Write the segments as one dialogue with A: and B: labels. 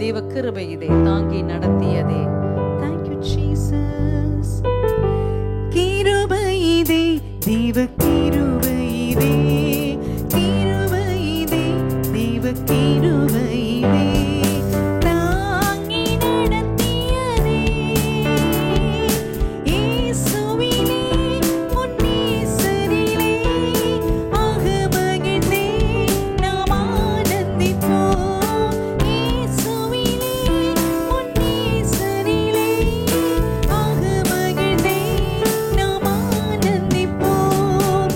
A: தேவ கிருபை இதை தாங்கி நடத்தியதே. Thank you Jesus. கிருபை இதே, தேவ கிருபை இதே, கிருபை இதே, தேவ கிருபை இதே தாங்கி நடத்தியதே. இயேசுவிலே உன் நேசரிலே ஆகமகிழ்ந்தே நாம் ஆனந்திப்போம். இயேசுவிலே உன் நேசரிலே ஆகமகிழ்ந்தே நாம் ஆனந்திப்போம்.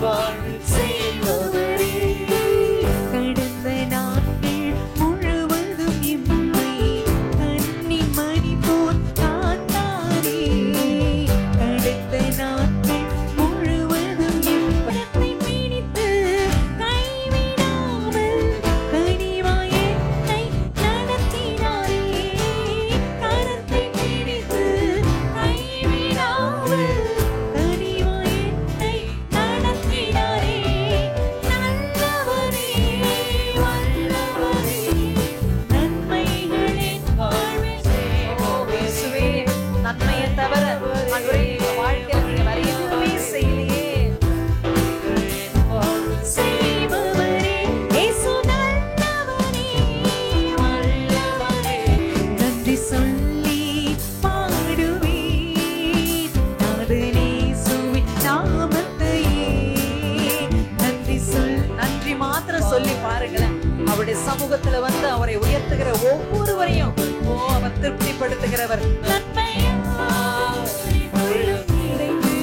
A: வாழ்வில் செய்பவரே. கடந்த நாட்கள் முழுவதும் எம்மை கண்ணின் மணி போல் காத்தாரே. கடந்த நாட்கள் முழுவதும் எம்பரத்தை பிடித்து கைவிடாமல் கனிவாய் என்னை நடத்தினாரே. கரத்தை பிடித்து கைவிடாமல் கனிவாய் என்னை நடத்தினாரே. நல்லவரே, வல்லவரே, நன்மைகளின் வாழ்வில் செய்பவரே. நன்மையை தவிர ஆண்டவரே எங்க வாழ்க்கையில நீங்க வேற எதுவுமே செய்யலையே. செய்பவரே, இயேசு நல்லவரே, வல்லவரே, நன்றி சொல்லி பாடுவேன் நாதன் இயேசுவின் நாமத்தையே. நன்றி மாத்திரம் சொல்லி பாருங்களேன். அவருடைய சமூகத்துல வந்து அவரை உயர்த்துகிற ஒவ்வொருவரையும் அவர் திருப்திப்படுத்துகிறவர். நன்மையா உள்ளம் நிறைந்து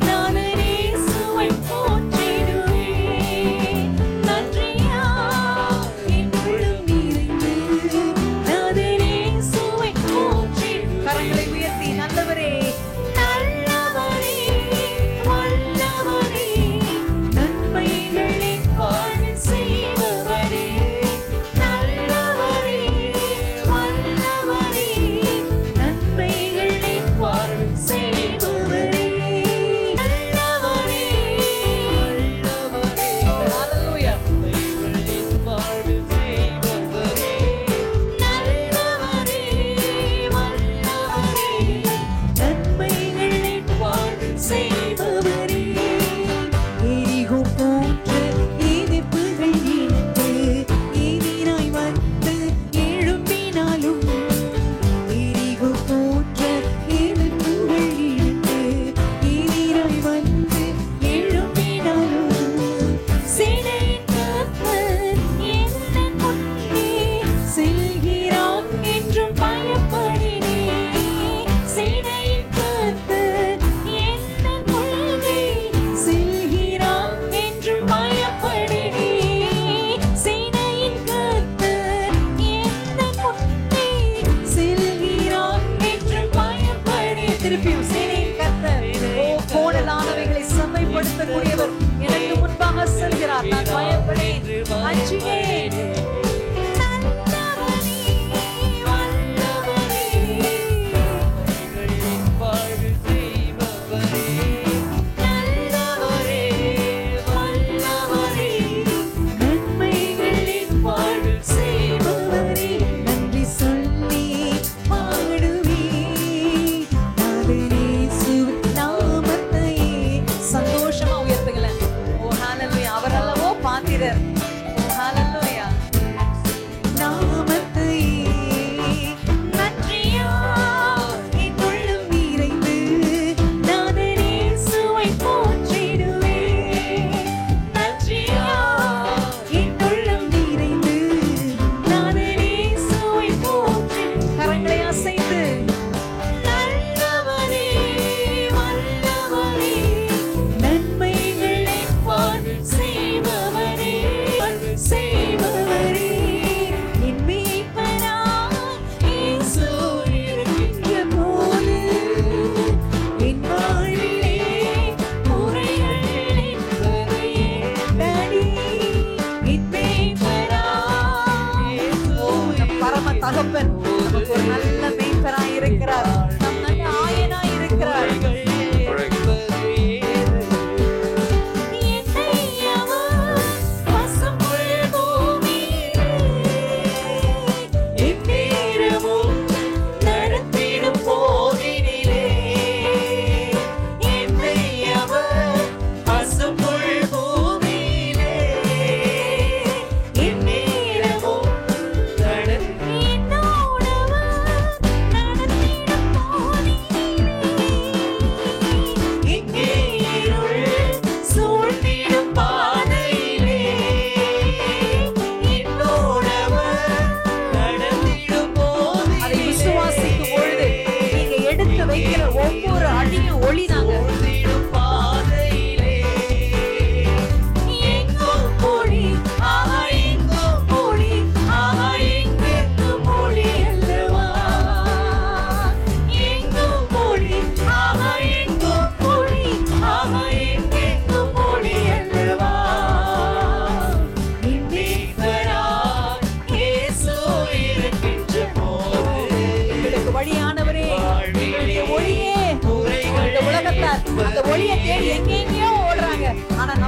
A: நாதன் இயேசுவை போற்றிடுவேன். நன்றியா என் உள்ளம் நிறைந்து நாதன் இயேசுவை போற்றிடுவேன். கரங்களை உயர்த்தி நல்லவரே, நல்லவரே, வல்லவரே, நன்மைகளின் வாழ்வில் செய்பவரே. நல்லவரே, வல்லவரே, நன்மைகளின் வாழ்வில் செய்பவரே. நல்லவரே, வல்லவரே. ஹல்லேலூயா. நன்மைகளின் வாழ்வில் செய்பவரே. நல்லவரே, வல்லவரே, நன்மைகளின் வாழ்வில் செய்பவரே. எரிகோ போன்ற எதிர்ப்புகள் எனக்கு எதிராய் வந்து எழும்பினாலும், எரிகோ போன்ற எதிர்ப்புகள் எனக்கு எதிராய் வந்து எழும்பினாலும், சேனையின் கர்த்தர் எந்தன் முன்னே செல்கிறார் என்றும் பயப்படினேன். சேனையின் கர்த்தர் எந்தன் முன்னே செல்கிறார் என்றும் பயப்படினேன். சேனையின் கர்த்தர் எந்தன் முன்னே செல்கிறார் என்றும் பயப்படினேன். திருப்பியும் சேனையின் கர்த்தர் கோடலானவைகளை செம்மைப்படுத்தக்கூடியவர் எனக்கு முன்பாக செல்கிறார். நான் பயப்படேன், அஞ்சினேன். நல்லவரே, வல்லவரே, நன்மைகளின் வாழ்வில் செய்பவரே. நல்லவரே, வல்லவரே, நன்மைகளின் வாழ்வில் செய்பவரே. நன்றி சொல்லி பாடுவேன் நாதன் இயேசுவின் நாமத்தையே. சந்தோஷமா உயர்த்துங்களேன். ஓ ஹல்லேலூயா. அவர் அல்லவோ பாத்திரர். ஓ ஹல்லேலூயா.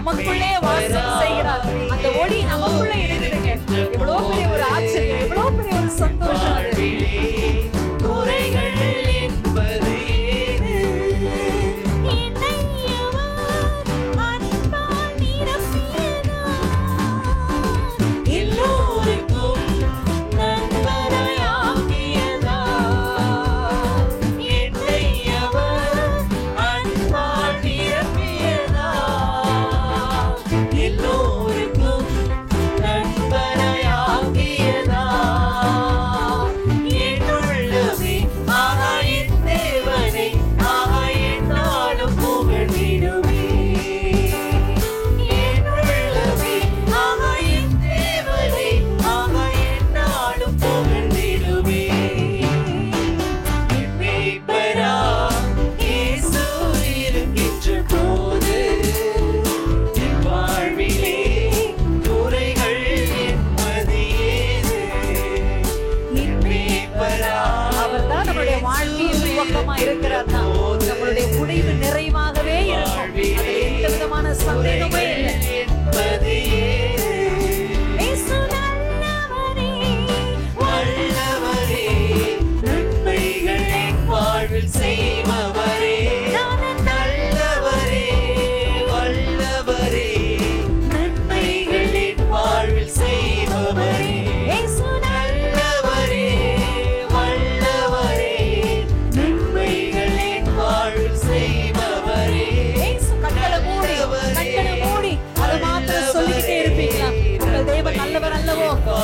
A: நமக்குள்ளே வாசம் செய்கிறார். அந்த ஒளி நமக்குள்ளே இருக்குதுங்க. எவ்வளவு பெரிய ஒரு ஆச்சரியம், எவ்வளவு பெரிய ஒரு சந்தோஷம் அது. நம்மளுடைய முடிவு நிறைவாகவே இருக்கும். அதில் எந்த விதமான சந்தேகமே இல்லை.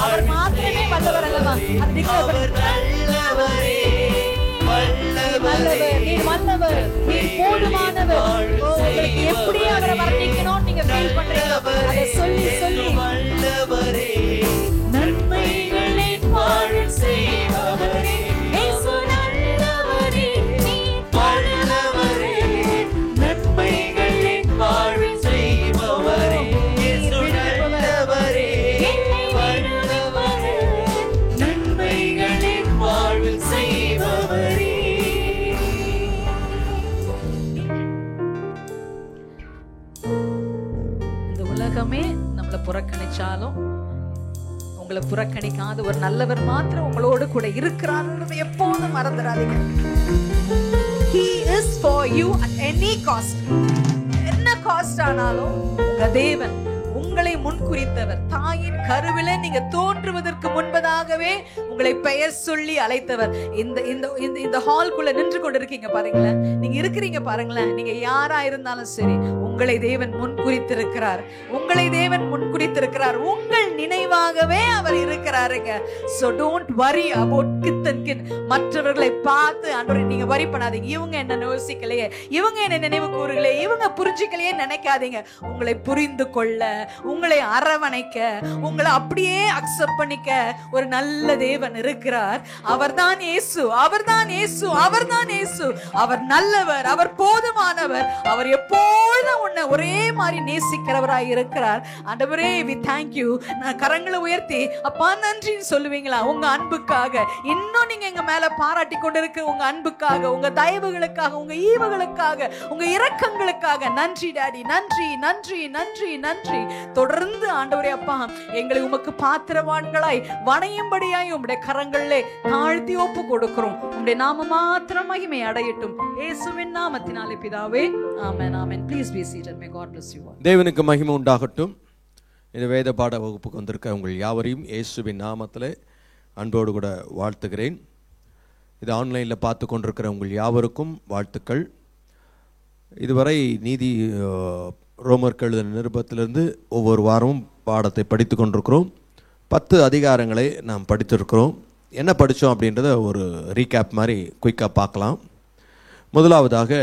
A: அவர் மாத்திரமே வல்லவர் அல்லவா? வல்லவர், நீர் போதுமானவர். உங்களுக்கு எப்படி அவரை வர்ணிக்கணும் நீங்க ஃபீல் பண்றீங்க, அதை சொல்லி சொல்லி வல்லவரே, நன்மைகளின் வாழ்வில் செய்பவரே, இயேசு நல்லவரே, நீர் வல்லவரே, நன்மைகளின் வாழ்வில் செய்பவரே, இயேசு நல்லவரே, நன்மைகளின் வாழ்வில் செய்பவரே. உலகமே நம்மளை புறக்கணிச்சாலும் உங்களை புறக்கணிக்காத ஒரு நல்லவர் மாத்திரம் உங்களோடு கூட இருக்கிறார். எப்போதும் மறந்துடாதீங்க. He is for you at any cost. என்ன காஸ்ட் ஆனாலும் உங்க தேவன் உங்களை முன்குறித்தவர். தாயின் கருவிலே நீங்க தோன்றுவதற்கு முன்பதாகவே உங்களை பெயர் சொல்லி அழைத்தவர். இந்த ஹால்குள்ள நின்று கொண்டிருக்கீங்க பாருங்களேன், நீங்க இருக்கிறீங்க பாருங்களேன். நீங்க யாரா இருந்தாலும் சரி, உங்களை தேவன் முன்குறித்திருக்கிறார். உங்களை தேவன் முன்குறித்திருக்கிறார். உங்கள் நினைவாகவே அவர் இருக்கிறாருங்க. So don't worry about kith and kin. மற்றவர்களை பார்த்து ஆண்டவரே நீங்க வரி பண்ணாதீங்க. இவங்க என்ன யோசிக்கலையே, இவங்க என்ன நினைவு கூறுகளே, இவங்க புரிஞ்சிக்கலையே நினைக்காதீங்க. உங்களை புரிந்து கொள்ள, உங்களை அரவணைக்க, உங்களை அப்படியே அக்செப்ட் பண்ணிக்க ஒரு நல்ல தேவன் இருக்கிறார். அவர்தான் இயேசு, அவர்தான் இயேசு, அவர்தான் இயேசு. அவர் நல்லவர், அவர் போதுமானவர். அவர் எப்பொழுதும் உன்னை ஒரே மாதிரி நேசிக்கிறவராய் இருக்கிறார். ஆண்டவரே we thank you. நான் கரங்களை உயர்த்தி அப்பா நன்றின்னு சொல்லுவீங்களா? உங்க அன்புக்காக, இன்னும் நீங்க எங்க மேல பாராட்டி கொண்டிருக்கிற உங்க அன்புக்காக, உங்க தயவுகளுக்காக, உங்க ஈவுகளுக்காக, உங்க இரக்கங்களுக்காக நன்றி டாடி. நன்றி நன்றி நன்றி நன்றி. தொடர்ந்து ஆண்டவரே அப்பா எங்களை உமக்கு பாத்திரவான்களாய் வணையும்படியாய் உம்முடைய கரங்களிலே தாழ்த்தி ஒப்பு கொடுக்கிறோம். உம்முடைய நாம மாத்திரம் மகிமை அடையட்டும். இயேசுவின் நாமத்தினாலே பிதாவே, ஆமென் ஆமென். Please be seated. May God bless you all.
B: தேவனுக்கு மகிமை உண்டாகட்டும். இந்த வேத பாட வகுப்புக்கு வந்திருக்க உங்கள் யாவரையும் இயேசுவின் நாமத்திலே அன்போடு கூட வாழ்த்துகிறேன். இது ஆன்லைனில் பார்த்து கொண்டிருக்கிற உங்கள் யாவருக்கும் வாழ்த்துக்கள். இதுவரை நீதி ரோமருக்கு எழுதின நிருபத்திலிருந்து ஒவ்வொரு வாரமும் பாடத்தை படித்து கொண்டிருக்கிறோம். 10 அதிகாரங்களை நாம் படித்திருக்கிறோம். என்ன படித்தோம் அப்படின்றத ஒரு ரீகேப் மாதிரி குயிக்காக பார்க்கலாம். முதலாவதாக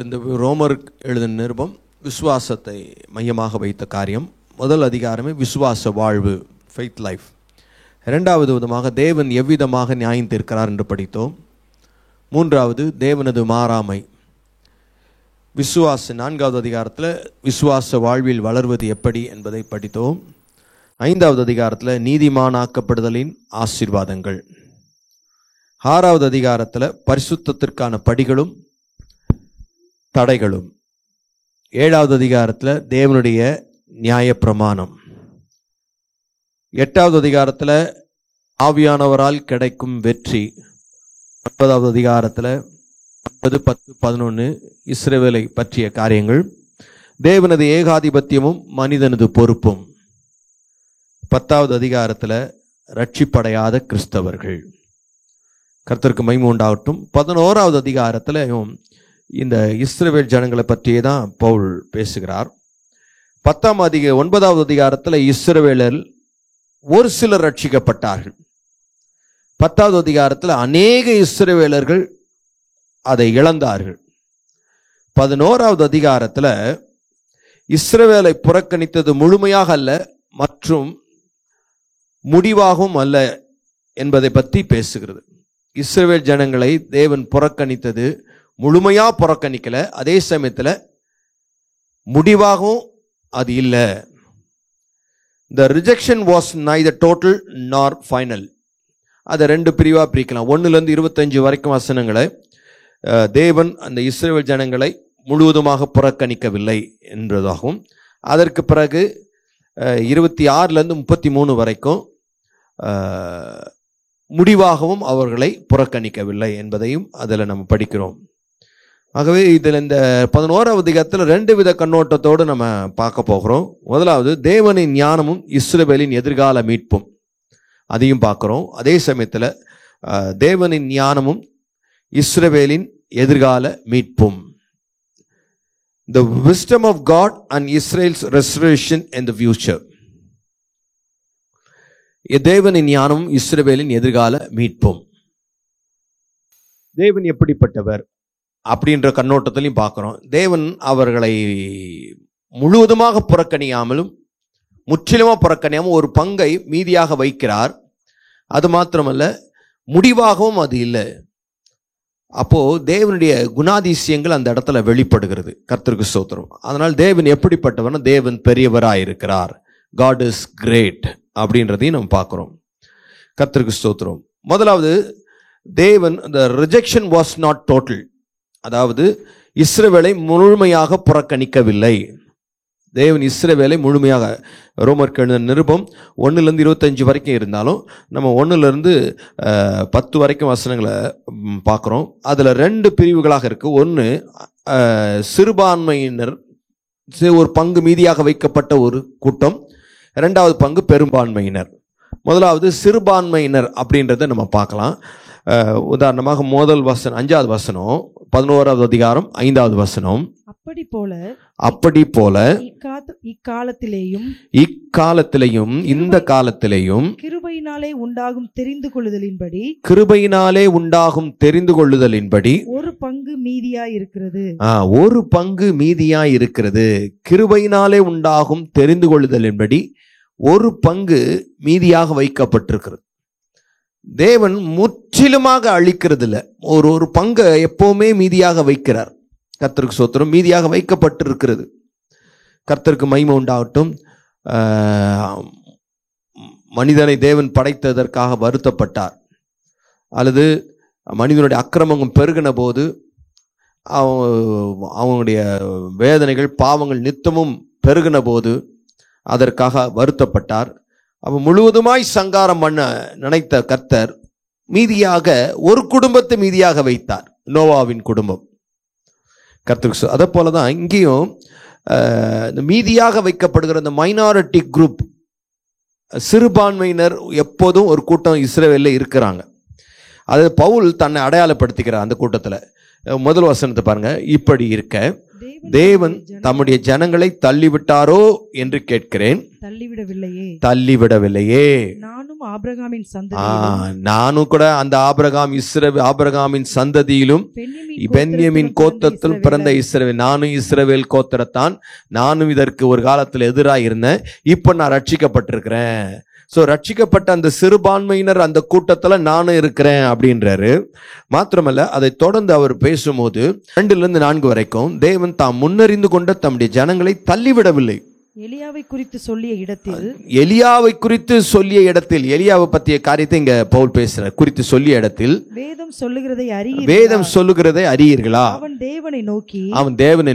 B: இந்த ரோமர் எழுதின நிருபம் விசுவாசத்தை மையமாக வைத்த காரியம். முதல் அதிகாரமே விசுவாச வாழ்வு, ஃபெய்த் லைஃப். இரண்டாவது விதமாக தேவன் எவ்விதமாக நியாயம் தீர்க்கிறார் என்று படித்தோம். மூன்றாவது தேவனது மாறாமை. விசுவாச 4வது அதிகாரத்தில் விசுவாச வாழ்வில் வளர்வது எப்படி என்பதை படித்தோம். 5வது அதிகாரத்தில் நீதிமானாக்கப்படுதலின் ஆசீர்வாதங்கள். 6வது அதிகாரத்தில் பரிசுத்தத்திற்கான படிகளும் தடைகளும். 7வது அதிகாரத்தில் தேவனுடைய நியாயப்பிரமாணம், 8வது அதிகாரத்தில் ஆவியானவரால் கிடைக்கும் வெற்றி, 9வது அதிகாரத்தில் 9, 10, 11 இஸ்ரவேலை பற்றிய காரியங்கள், தேவனது ஏகாதிபத்தியமும் மனிதனது பொறுப்பும், 10வது அதிகாரத்தில் ரட்சிப்படையாத கிறிஸ்தவர்கள். கர்த்தருக்கு மகிமை உண்டாகட்டும். 11வது அதிகாரத்தில் இந்த இஸ்ரவேல் ஜனங்களை பற்றியே தான் பவுல் பேசுகிறார். 9வது அதிகாரத்தில் இஸ்ரவேலர் ஒரு சிலர் ரட்சிக்கப்பட்டார்கள். 10வது அதிகாரத்தில் அநேக இஸ்ரவேலர்கள் அதை இழந்தார்கள். 11வது அதிகாரத்தில் இஸ்ரவேலை புறக்கணித்தது முழுமையாக அல்ல மற்றும் முடிவாகவும் அல்ல என்பதை பற்றி பேசுகிறது. இஸ்ரவேல் ஜனங்களை தேவன் புறக்கணித்தது முழுமையா புறக்கணிக்கல, அதே சமயத்தில் முடிவாகவும் அது இல்லை. The rejection was neither total nor final. அதை 2 பிரிவாக பிரிக்கலாம். 1லேருந்து 25 வரைக்கும் வசனங்களை தேவன் அந்த இஸ்ரவேல் ஜனங்களை முழுவதுமாக புறக்கணிக்கவில்லை என்பதாகவும், அதற்கு பிறகு 26லேருந்து 33 வரைக்கும் முடிவாகவும் அவர்களை புறக்கணிக்கவில்லை என்பதையும் அதில் நம்ம படிக்கிறோம். ஆகவே இதில் இந்த 11வது அதிகாரத்தில் 2 வித கண்ணோட்டத்தோடு நம்ம பார்க்க போகிறோம். முதலாவது தேவனின் ஞானமும் இஸ்ரவேலின் எதிர்கால மீட்பும், அதையும் பார்க்குறோம். அதே சமயத்தில் தேவனின் ஞானமும் இஸ்ரவேலின் எதிர்கால மீட்பும், the wisdom of God and Israel's restoration in the future. தேவனின் ஞானமும் இஸ்ரவேலின் எதிர்கால மீட்பும். தேவன் எப்படிப்பட்டவர் அப்படின்ற கண்ணோட்டத்திலையும் பார்க்குறோம். தேவன் அவர்களை முழுவதுமாக புறக்கணியாமலும் முற்றிலுமாக புறக்கணியாமல் ஒரு பங்கை மீதியாக வைக்கிறார். அது மாத்திரமல்ல, முடிவாகவும் அது இல்லை. அப்போ தேவனுடைய குணாதிசயங்கள் அந்த இடத்துல வெளிப்படுகிறது. கர்த்தருக்கு ஸ்தோத்திரம். அதனால் தேவன் எப்படிப்பட்டவர்னா, தேவன் பெரியவராக இருக்கிறார். God is great அப்படின்றதையும் நம்ம பார்க்குறோம். கர்த்தருக்கு ஸ்தோத்திரம். முதலாவது, தேவன் the rejection was not total, அதாவது இஸ்ரவேலை முழுமையாக புறக்கணிக்கவில்லை. தேவன் இஸ்ரவேலை முழுமையாக, ரோமருக்கு எழுதின நிருபம் 1லேருந்து 25 வரைக்கும் இருந்தாலும் நம்ம 1லேருந்து 10 வரைக்கும் வசனங்களை பார்க்குறோம். அதில் 2 பிரிவுகளாக இருக்குது. ஒன்று சிறுபான்மையினர், ஒரு பங்கு மீதியாக வைக்கப்பட்ட ஒரு கூட்டம். 2வது பங்கு பெரும்பான்மையினர். முதலாவது சிறுபான்மையினர் அப்படின்றத நம்ம பார்க்கலாம். உதாரணமாக முதல் வசனம் 5வது வசனம், 11வது அதிகாரம் 5வது வசனம். அப்படி போல இக்காலத்திலேயும் இந்த காலத்திலேயும்
C: கிருபையினாலே உண்டாகும் தெரிந்து கொள்ளுதலின்படி ஒரு பங்கு மீதியாய் இருக்கிறது.
B: ஒரு பங்கு மீதியாய் இருக்கிறது. கிருபையினாலே உண்டாகும் தெரிந்து கொள்ளுதலின்படி ஒரு பங்கு மீதியாக வைக்கப்பட்டிருக்கிறது. தேவன் முற்றிலுமாக அழிக்கிறது இல்லை, ஒரு பங்கை எப்பவுமே மீதியாக வைக்கிறார். கர்த்தருக்கு ஸ்தோத்திரம். மீதியாக வைக்கப்பட்டிருக்கிறது. கர்த்தருக்கு மகிமை உண்டாகட்டும். மனிதனை தேவன் படைத்ததற்காக வருத்தப்பட்டார், அல்லது மனிதனுடைய அக்கிரமங்கள் பெருகின போது அவனுடைய வேதனைகள் பாவங்கள் நித்தமும் பெருகின போது அதற்காக வருத்தப்பட்டார். அவன் முழுவதுமாய் சங்காரம் பண்ண நினைத்த கர்த்தர் மீதியாக ஒரு குடும்பத்தை மீதியாக வைத்தார், நோவாவின் குடும்பம். கர்த்தருக்கு அதே போல தான் இங்கேயும் மீதியாக வைக்கப்படுகிற இந்த மைனாரிட்டி குரூப், சிறுபான்மையினர் எப்போதும் ஒரு கூட்டம் இஸ்ரவேலில் இருக்கிறாங்க. அது பவுல் தன்னை அடையாளப்படுத்திக்கிறார் அந்த கூட்டத்தில். முதல் வசனத்தை பாருங்க. இப்படி இருக்க தேவன் தம்முடைய ஜனங்களை தள்ளிவிட்டாரோ என்று கேட்கிறேன். தள்ளிவிடவில்லையே. நானும் கூட அந்த ஆபிரகாமின் சந்ததியிலும் பென்யமீன் கோத்திரத்திலும் பிறந்த இஸ்ரவேல், நானும் இஸ்ரவேல் கோத்திரத்தான். நானும் இதற்கு ஒரு காலத்தில் எதிராக இருந்தேன், இப்ப நான் ரட்சிக்கப்பட்டிருக்கிறேன். ஸோ ரட்சிக்கப்பட்ட அந்த சிறுபான்மையினர் அந்த கூட்டத்தில் நானும் இருக்கிறேன் அப்படின்றாரு. மாத்திரமல்ல, அதை தொடர்ந்து அவர் பேசும்போது 2லேருந்து 4 வரைக்கும் தேவன் தாம் முன்னறிந்து கொண்ட தம்முடைய ஜனங்களை தள்ளிவிடவில்லை.
D: எலியாவை குறித்து சொல்லிய இடத்தில்
B: எலியாவை குறித்து சொல்லிய இடத்தில், எலியாவை பற்றிய காரியத்தை இங்க பவுல் பேசுறார். குறித்து சொல்லிய இடத்தில்
D: வேதம் சொல்லுகிறதை அறியீர்களா?
B: வேதம் சொல்லுகிறதை அறியீர்களா?
D: அவன் தேவனை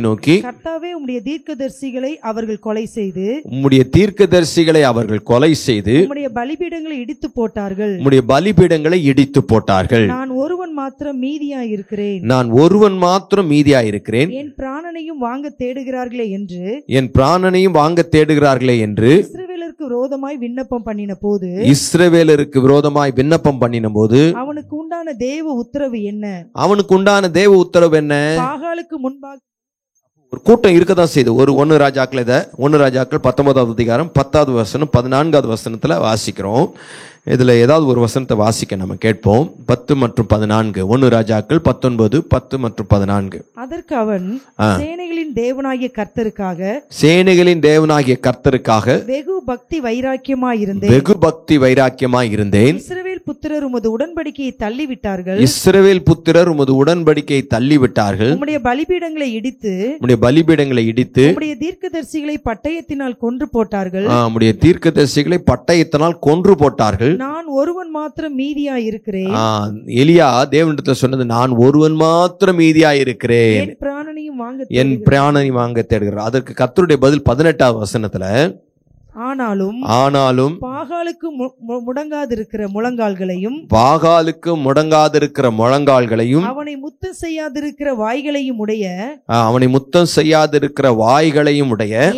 B: நோக்கி
D: கர்த்தாவே உம்முடைய தீர்க்கதரிசிகளை அவர்கள் கொலை செய்து
B: உம்முடைய தீர்க்கதரிசிகளை அவர்கள் கொலை செய்து
D: உம்முடைய பலிபீடங்களை இடித்து போட்டார்கள்.
B: உம்முடைய பலிபீடங்களை இடித்து போட்டார்கள்.
D: நான் ஒருவன் மாத்திரம் மீதியாயிருக்கிறேன். என் பிராணனையும் வாங்க தேடுகிறார்களே என்று இஸ்ரவேலருக்கு விரோதமாய் விண்ணப்பம் பண்ணின போது அவனுக்கு உண்டான தேவ உத்தரவு என்ன? பாகாலுக்கு முன்பாக
B: ஒரு கூட்டம் இருக்கதான் செய்து. ஒரு 1 ராஜாக்கள் 19வது அதிகாரம் 10வது வசனம் 14வது வசனத்துல வாசிக்கிறோம். இதுல ஏதாவது ஒரு வசனத்தை வாசிக்க நம்ம கேட்போம். 10 மற்றும் 14. 1 ராஜாக்கள் 19, 10 மற்றும் 14.
D: அதற்கு அவன் சேனைகளின் தேவனாகிய கர்த்தருக்காக வெகு பக்தி வைராக்கியமாய் இருந்தேன். இஸ்ரவேல் புத்திரர் உமது உடன்படிக்கையை தள்ளிவிட்டார்கள். உம்முடைய பலிபீடங்களை இடித்து உம்முடைய தீர்க்கதரிசிகளை பட்டயத்தினால் கொன்று போட்டார்கள். நான் ஒருவன் மாத்திரம் மீதியாய் இருக்கிறேன்.
B: எலியா தேவனிடத்தில் சொன்னது, நான் ஒருவன் மாத்திரம் மீதியாய் இருக்கிறேன்,
D: என் பிராணனையும்
B: வாங்க தேடுகிறார். அதற்கு கர்த்தருடைய பதில் 18வது வசனத்துல, ஆனாலும் பாகாலுக்கு
D: முடங்காதிருக்கிற
B: முழங்கால்களையும்
D: அவனை முத்தம் செய்யாதிருக்கிற வாய்களையும் உடைய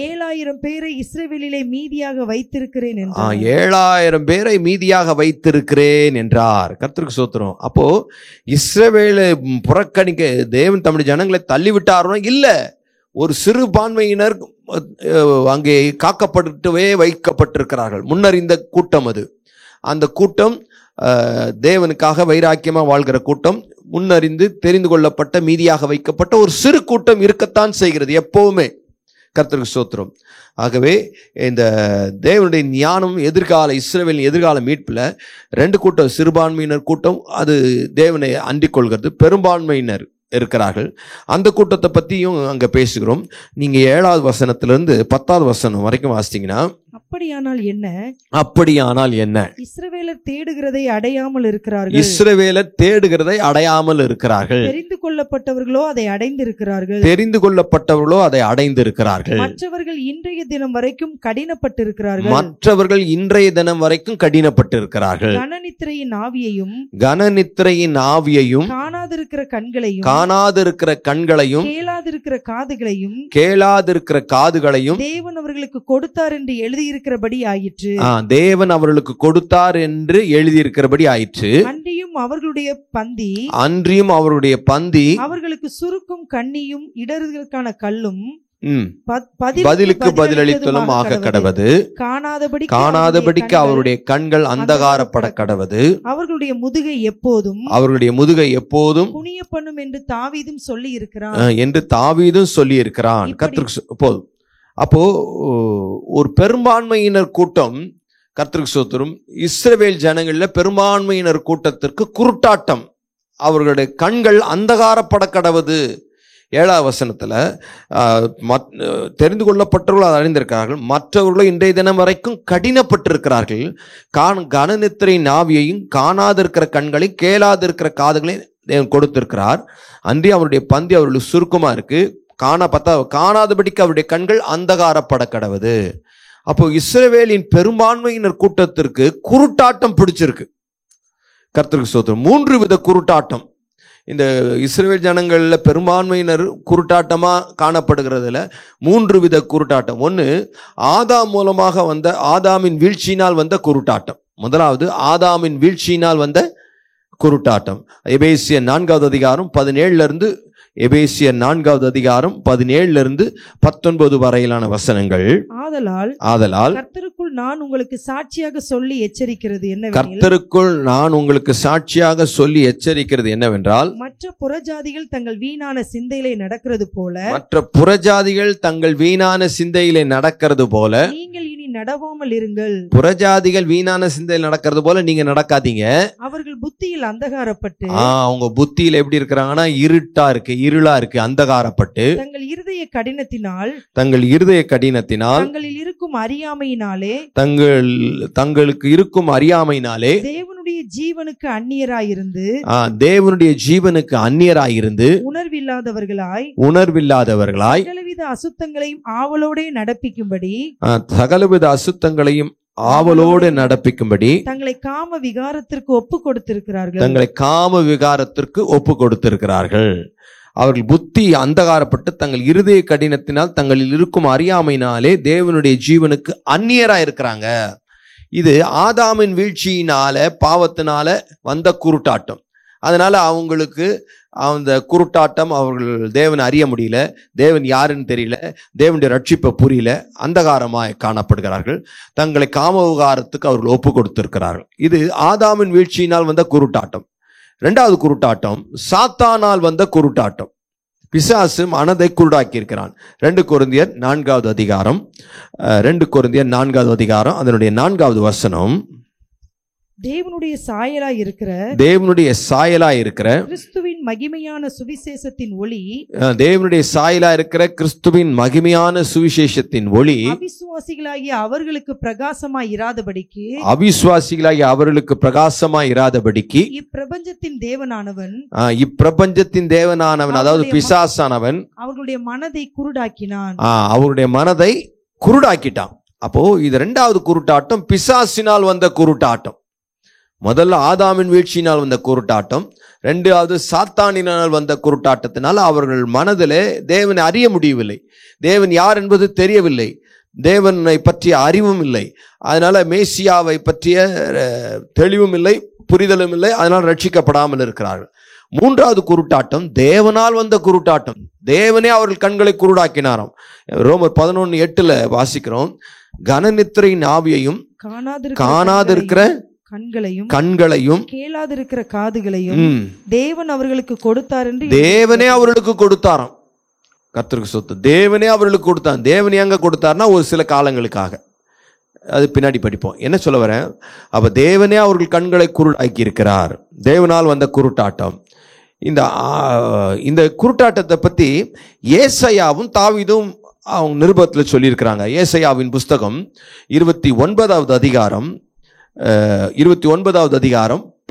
D: 7000 பேரை இஸ்ரவேலிலே மீதியாக வைத்திருக்கிறேன் என்றார்.
B: 7000 பேரை மீதியாக வைத்திருக்கிறேன் என்றார். கர்த்தருக்கு ஸ்தோத்திரம். அப்போ இஸ்ரவேலை புறக்கணிக்க தேவன் தம்முடைய ஜனங்களை தள்ளிவிட்டாரோ? இல்ல, ஒரு சிறுபான்மையினர் அங்கே காக்கப்பட்டுவே வைக்கப்பட்டிருக்கிறார்கள். முன்னர் இந்த கூட்டம், அந்த கூட்டம் தேவனுக்காக வைராக்கியமா வாழ்கிற கூட்டம், முன்னறிந்து தெரிந்து கொள்ளப்பட்ட மீதியாக வைக்கப்பட்ட ஒரு சிறு கூட்டம் இருக்கத்தான் செய்கிறது எப்பவுமே. கர்த்தருக்கு ஸ்தோத்திரம். ஆகவே இந்த தேவனுடைய ஞானம் இஸ்ரவேலின் எதிர்கால மீட்புல 2 கூட்டம், சிறுபான்மையினர் கூட்டம் அது தேவனை அண்டிக் கொள்கிறது, பெரும்பான்மையினர் இருக்கிறார்கள். அந்த கூட்டத்தை பத்தியும் அங்க பேசுகிறோம். நீங்க 7வது வசனத்திலிருந்து 10வது வசனம் வரைக்கும் வாசித்தீங்கன்னா,
D: அப்படியானால்
B: என்ன?
D: இஸ்ரவேலர் தேடுகிறதை அடையாமல் இருக்கிறார்கள். தெரிந்து கொள்ளப்பட்டவர்களோ அதை அடைந்திருக்கிறார்கள். மற்றவர்கள் இன்றைய தினம் வரைக்கும் கடினப்பட்டிருக்கிறார்கள். கனநித்திரையின் ஆவியையும் காணாதிருக்கிற கண்களையும் கேளாதிருக்கிற காதுகளையும் தேவன் அவர்களுக்கு கொடுத்தார் என்று எழுதியிருக்கிறபடி ஆயிற்று.
B: தேவன் அவர்களுக்கு கொடுத்தார் என்று எழுதியிருக்கிறபடி ஆயிற்று.
D: அன்றியும் அவர்களுடைய பந்தி அவர்களுக்கு சுருக்கும் கண்ணியும் இடறுதலுக்கான கல்லும்
B: பதிலுக்கு பதிலளித்தலும் ஆக கடவது. காணாதபடிக்கு அவருடைய கண்கள் அந்தகாரப்பட கடவது.
D: அவர்களுடைய முதுகை எப்போதும் குனிய பண்ணும் என்று தாவீதும் சொல்லி இருக்கிறான்.
B: கர்த்தருக்கு போதும். அப்போ ஒரு பெரும்பான்மையினர் கூட்டம், கர்த்தருக்கு ஸ்தோத்திரம், இஸ்ரவேல் ஜனங்கள்ல பெரும்பான்மையினர் கூட்டத்திற்கு குருட்டாட்டம், அவர்களுடைய கண்கள் அந்தகாரப்பட கடவது. 7வது வசனத்துல தெரிந்து கொள்ளப்பட்டவர்கள் அதை அறிந்திருக்கிறார்கள், மற்றவர்களும் இன்றைய தினம் வரைக்கும் கடினப்பட்டிருக்கிறார்கள். கனநித்திரையின் ஆவியையும் காணாதிருக்கிற கண்களையும் கேளாதிருக்கிற காதுகளையும் தேவன் கொடுத்திருக்கிறார். அன்றி அவருடைய பந்தி அவர்களுக்கு சுருக்கமா இருக்கு. காணாதபடிக்கு அவருடைய கண்கள் அந்தகாரப்பட கடவது. அப்போ இஸ்ரவேலின் பெரும்பான்மையினர் கூட்டத்திற்கு குருட்டாட்டம் பிடிச்சிருக்கு. கர்த்தருக்கு ஸ்தோத்திரம். 3 வித குருட்டாட்டம் இந்த இஸ்ரவேல் ஜனங்கள்ல பெரும்பான்மையினர் குருட்டாட்டமா காணப்படுகிறதுல 3 வித குருட்டாட்டம். 1, ஆதாம் மூலமாக வந்த ஆதாமின் வீழ்ச்சியினால் வந்த குருட்டாட்டம். முதலாவது ஆதாமின் வீழ்ச்சியினால் வந்த குருட்டாட்டம். எபேசியர் 4வது அதிகாரம் 17 எபேசியர் 4வது அதிகாரம் 17 19 வரையிலான வசனங்கள். ஆதலால் கர்த்தருக்குள் நான் உங்களுக்கு சாட்சியாக சொல்லி எச்சரிக்கிறது என்னவென்றால்,
D: மற்ற புறஜாதிகள் தங்கள் வீணான சிந்தையிலே நடக்கிறது போல
B: நீங்கள் இனி
D: நடவாமல் இருங்கள்.
B: புறஜாதிகள் வீணான சிந்தையில் நடக்கிறது போல நீங்க நடக்காதீங்க.
D: அவர்கள் புத்தியில் அந்தகாரப்பட்டு
B: அவங்க புத்தியில எப்படி இருக்கிறாங்கன்னா இருட்டா இருக்கு, இருளா இருக்கு, அந்தகாரப்பட்டு
D: தங்கள் இருதய கடினத்தினால் தங்களில் இருக்கும் அறியாமையினாலே
B: தங்களுக்கு இருக்கும் அறியாமையினாலே
D: தேவனுடைய ஜீவனுக்கு அந்நியராயிருந்து உணர்வில்லாதவர்களாய் சகலவித அசுத்தங்களையும் ஆவலோடு நடப்பிக்கும்படி தங்களை காம விகாரத்திற்கு ஒப்பு கொடுத்திருக்கிறார்கள்.
B: அவர்கள் புத்தி அந்தகாரப்பட்டு தங்கள் இருதய கடினத்தினால் தங்களில் இருக்கும் அறியாமையினாலே தேவனுடைய ஜீவனுக்கு அந்நியராய் இருக்கிறாங்க. இது ஆதாமின் வீழ்ச்சியினால, பாவத்தினால வந்த குருட்டாட்டம். அதனால அவங்களுக்கு அந்த குருட்டாட்டம், அவர்கள் தேவனை அறிய முடியல, தேவன் யாருன்னு தெரியல, தேவனுடைய ரட்சிப்பை புரியல, அந்தகாரமாய் காணப்படுகிறார்கள். தங்களை காமவிகாரத்துக்கு அவர்கள் ஒப்பு கொடுத்திருக்கிறார்கள். இது ஆதாமின் வீழ்ச்சியினால் வந்த குருட்டாட்டம். இரண்டாவது குருட்டாட்டம் சாத்தானால் வந்த குருட்டாட்டம். பிசாசு மனதை குருடாக்கி இருக்கிறான். 2 கொரிந்தியர் 4வது அதிகாரம், அதனுடைய 4வது வசனம்.
D: தேவனுடைய சாயலாய் இருக்கிற கிறிஸ்துவின் மகிமையான சுவிசேஷத்தின் ஒளி,
B: தேவனுடைய சாயலாய் இருக்கிற கிறிஸ்துவின் மகிமையான சுவிசேஷத்தின் ஒளி
D: அவிசுவாசிகளாகிய அவர்களுக்கு பிரகாசமாய் இராதபடிக்கு
B: இப்பிரபஞ்சத்தின் தேவனானவன் அதாவது பிசாசானவன்
D: அவர்களுடைய மனதை
B: குருடாக்கிட்டான். அப்போ இது 2வது குருட்டாட்டம், பிசாசினால் வந்த குருட்டாட்டம். முதல்ல ஆதாமின் வீழ்ச்சியினால் வந்த குருட்டாட்டம், 2வது சாத்தானினால் வந்த குருட்டாட்டத்தினால் அவர்கள் மனதிலே தேவனை அறிய முடியவில்லை, தேவன் யார் என்பது தெரியவில்லை, தேவனை பற்றிய அறிவும் இல்லை, அதனால மேசியாவை பற்றிய தெளிவும் இல்லை, புரிதலும் இல்லை, அதனால் ரட்சிக்கப்படாமல் இருக்கிறார்கள். 3வது குருட்டாட்டம் தேவனால் வந்த குருட்டாட்டம். தேவனே அவர்கள் கண்களை குருடாக்கினாராம். ரோமர் 11:8 வாசிக்கிறோம், கனநித்திரையின் ஆவியையும் காணாதிருக்கிற கண்களையும்
D: கேளாதிருக்கிற காதுகளையும் தேவன் அவர்களுக்கு கொடுத்தார் என்று
B: தேவனே அவர்களுக்கு கொடுத்தாராம். கர்த்தருக்கு சொத்து தேவனே அவர்களுக்கு கொடுத்தார். தேவனே எங்க கொடுத்தார்னா ஒரு சில காலங்களுக்காக, அது பின்னாடி படிப்போம். என்ன சொல்ல வரேன், அப்ப தேவனே அவர்கள் கண்களை குருடாக்கி இருக்கிறார். தேவனால் வந்த குருட்டாட்டம். இந்த குருட்டாட்டத்தை பத்தி ஏசாயாவும் தாவீதும் அவங்க நிருபத்தில் சொல்லியிருக்கிறாங்க. ஏசாயாவின் புஸ்தகம் 29வது அதிகாரம்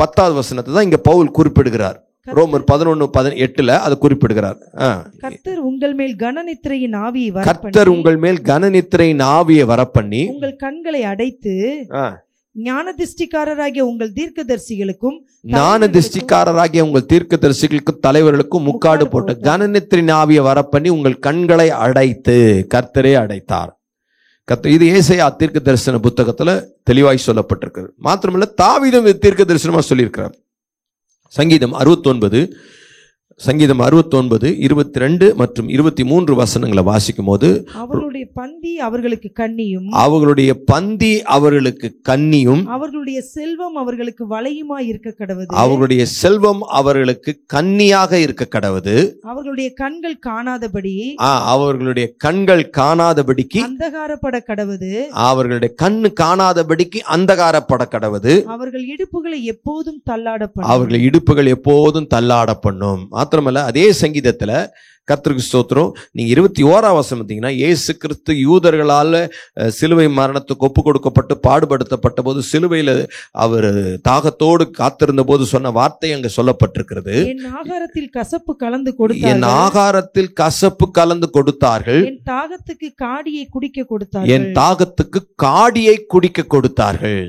B: 10வது வசனத்தை தான் இங்க பவுல் குறிப்பிடுகிறார். ரோமர் 11:8 அதை குறிப்பிடுகிறார்.
D: கர்த்தர் உங்கள் மேல் கனநித்திரையின்
B: ஆவியை வரப்பண்ணி
D: உங்கள் கண்களை அடைத்து ஞானதிஷ்டிக்காரராகிய உங்கள் தீர்க்கதரிசிகளுக்கும்
B: தலைவர்களுக்கும் முக்காடு போட்டு கனநித்திரையின் ஆவியை வரப்பண்ணி உங்கள் கண்களை அடைத்து கர்த்தரே அடைத்தார். இது ஏசாயா தீர்க்க தரிசன புத்தகத்துல தெளிவாய் சொல்லப்பட்டிருக்கிறது. மாத்திரமல்ல தாவீதும் தீர்க்க தரிசனமா சொல்லியிருக்கிறார். சங்கீதம் 69 22 மற்றும் 23 வசனங்களை வாசிக்கும் போது
D: அவர்களுடைய பந்தி அவர்களுக்கு கண்ணியும்
B: அவர்களுடைய
D: செல்வம் அவர்களுக்கு வளையுமாய் இருக்க கடவது.
B: அவர்களுடைய செல்வம் அவர்களுக்கு கண்ணியாக இருக்க கடவது.
D: அவர்களுடைய கண்கள்
B: காணாதபடிக்கு
D: அந்தகாரப்பட கடவது.
B: அவர்களுடைய கண்ணு காணாதபடிக்கு அந்தகாரப்பட கடவது.
D: அவர்கள் இடுப்புகளை எப்போதும்
B: தள்ளாட பண்ணும். மாத்திரமல்ல அதே சங்கீதத்துல கர்த்தருக்கு ஸ்தோத்திரம், நீங்க 21ஆம் வசனம் பார்த்தீங்கன்னா, இயேசு கிறிஸ்து யூதர்களால் சிலுவை மரணத்துக்கு ஒப்பு கொடுக்கப்பட்டு பாடுபடுத்தப்பட்ட போது சிலுவையில் அவர் தாகத்தோடு காத்திருந்த போது சொன்ன வார்த்தை அங்க சொல்லப்பட்டிருக்கிறது.
D: என் ஆகாரத்தில் கசப்பு கலந்து கொடுத்தார்கள், என் தாகத்துக்கு காடியை குடிக்க கொடுத்தார்கள்.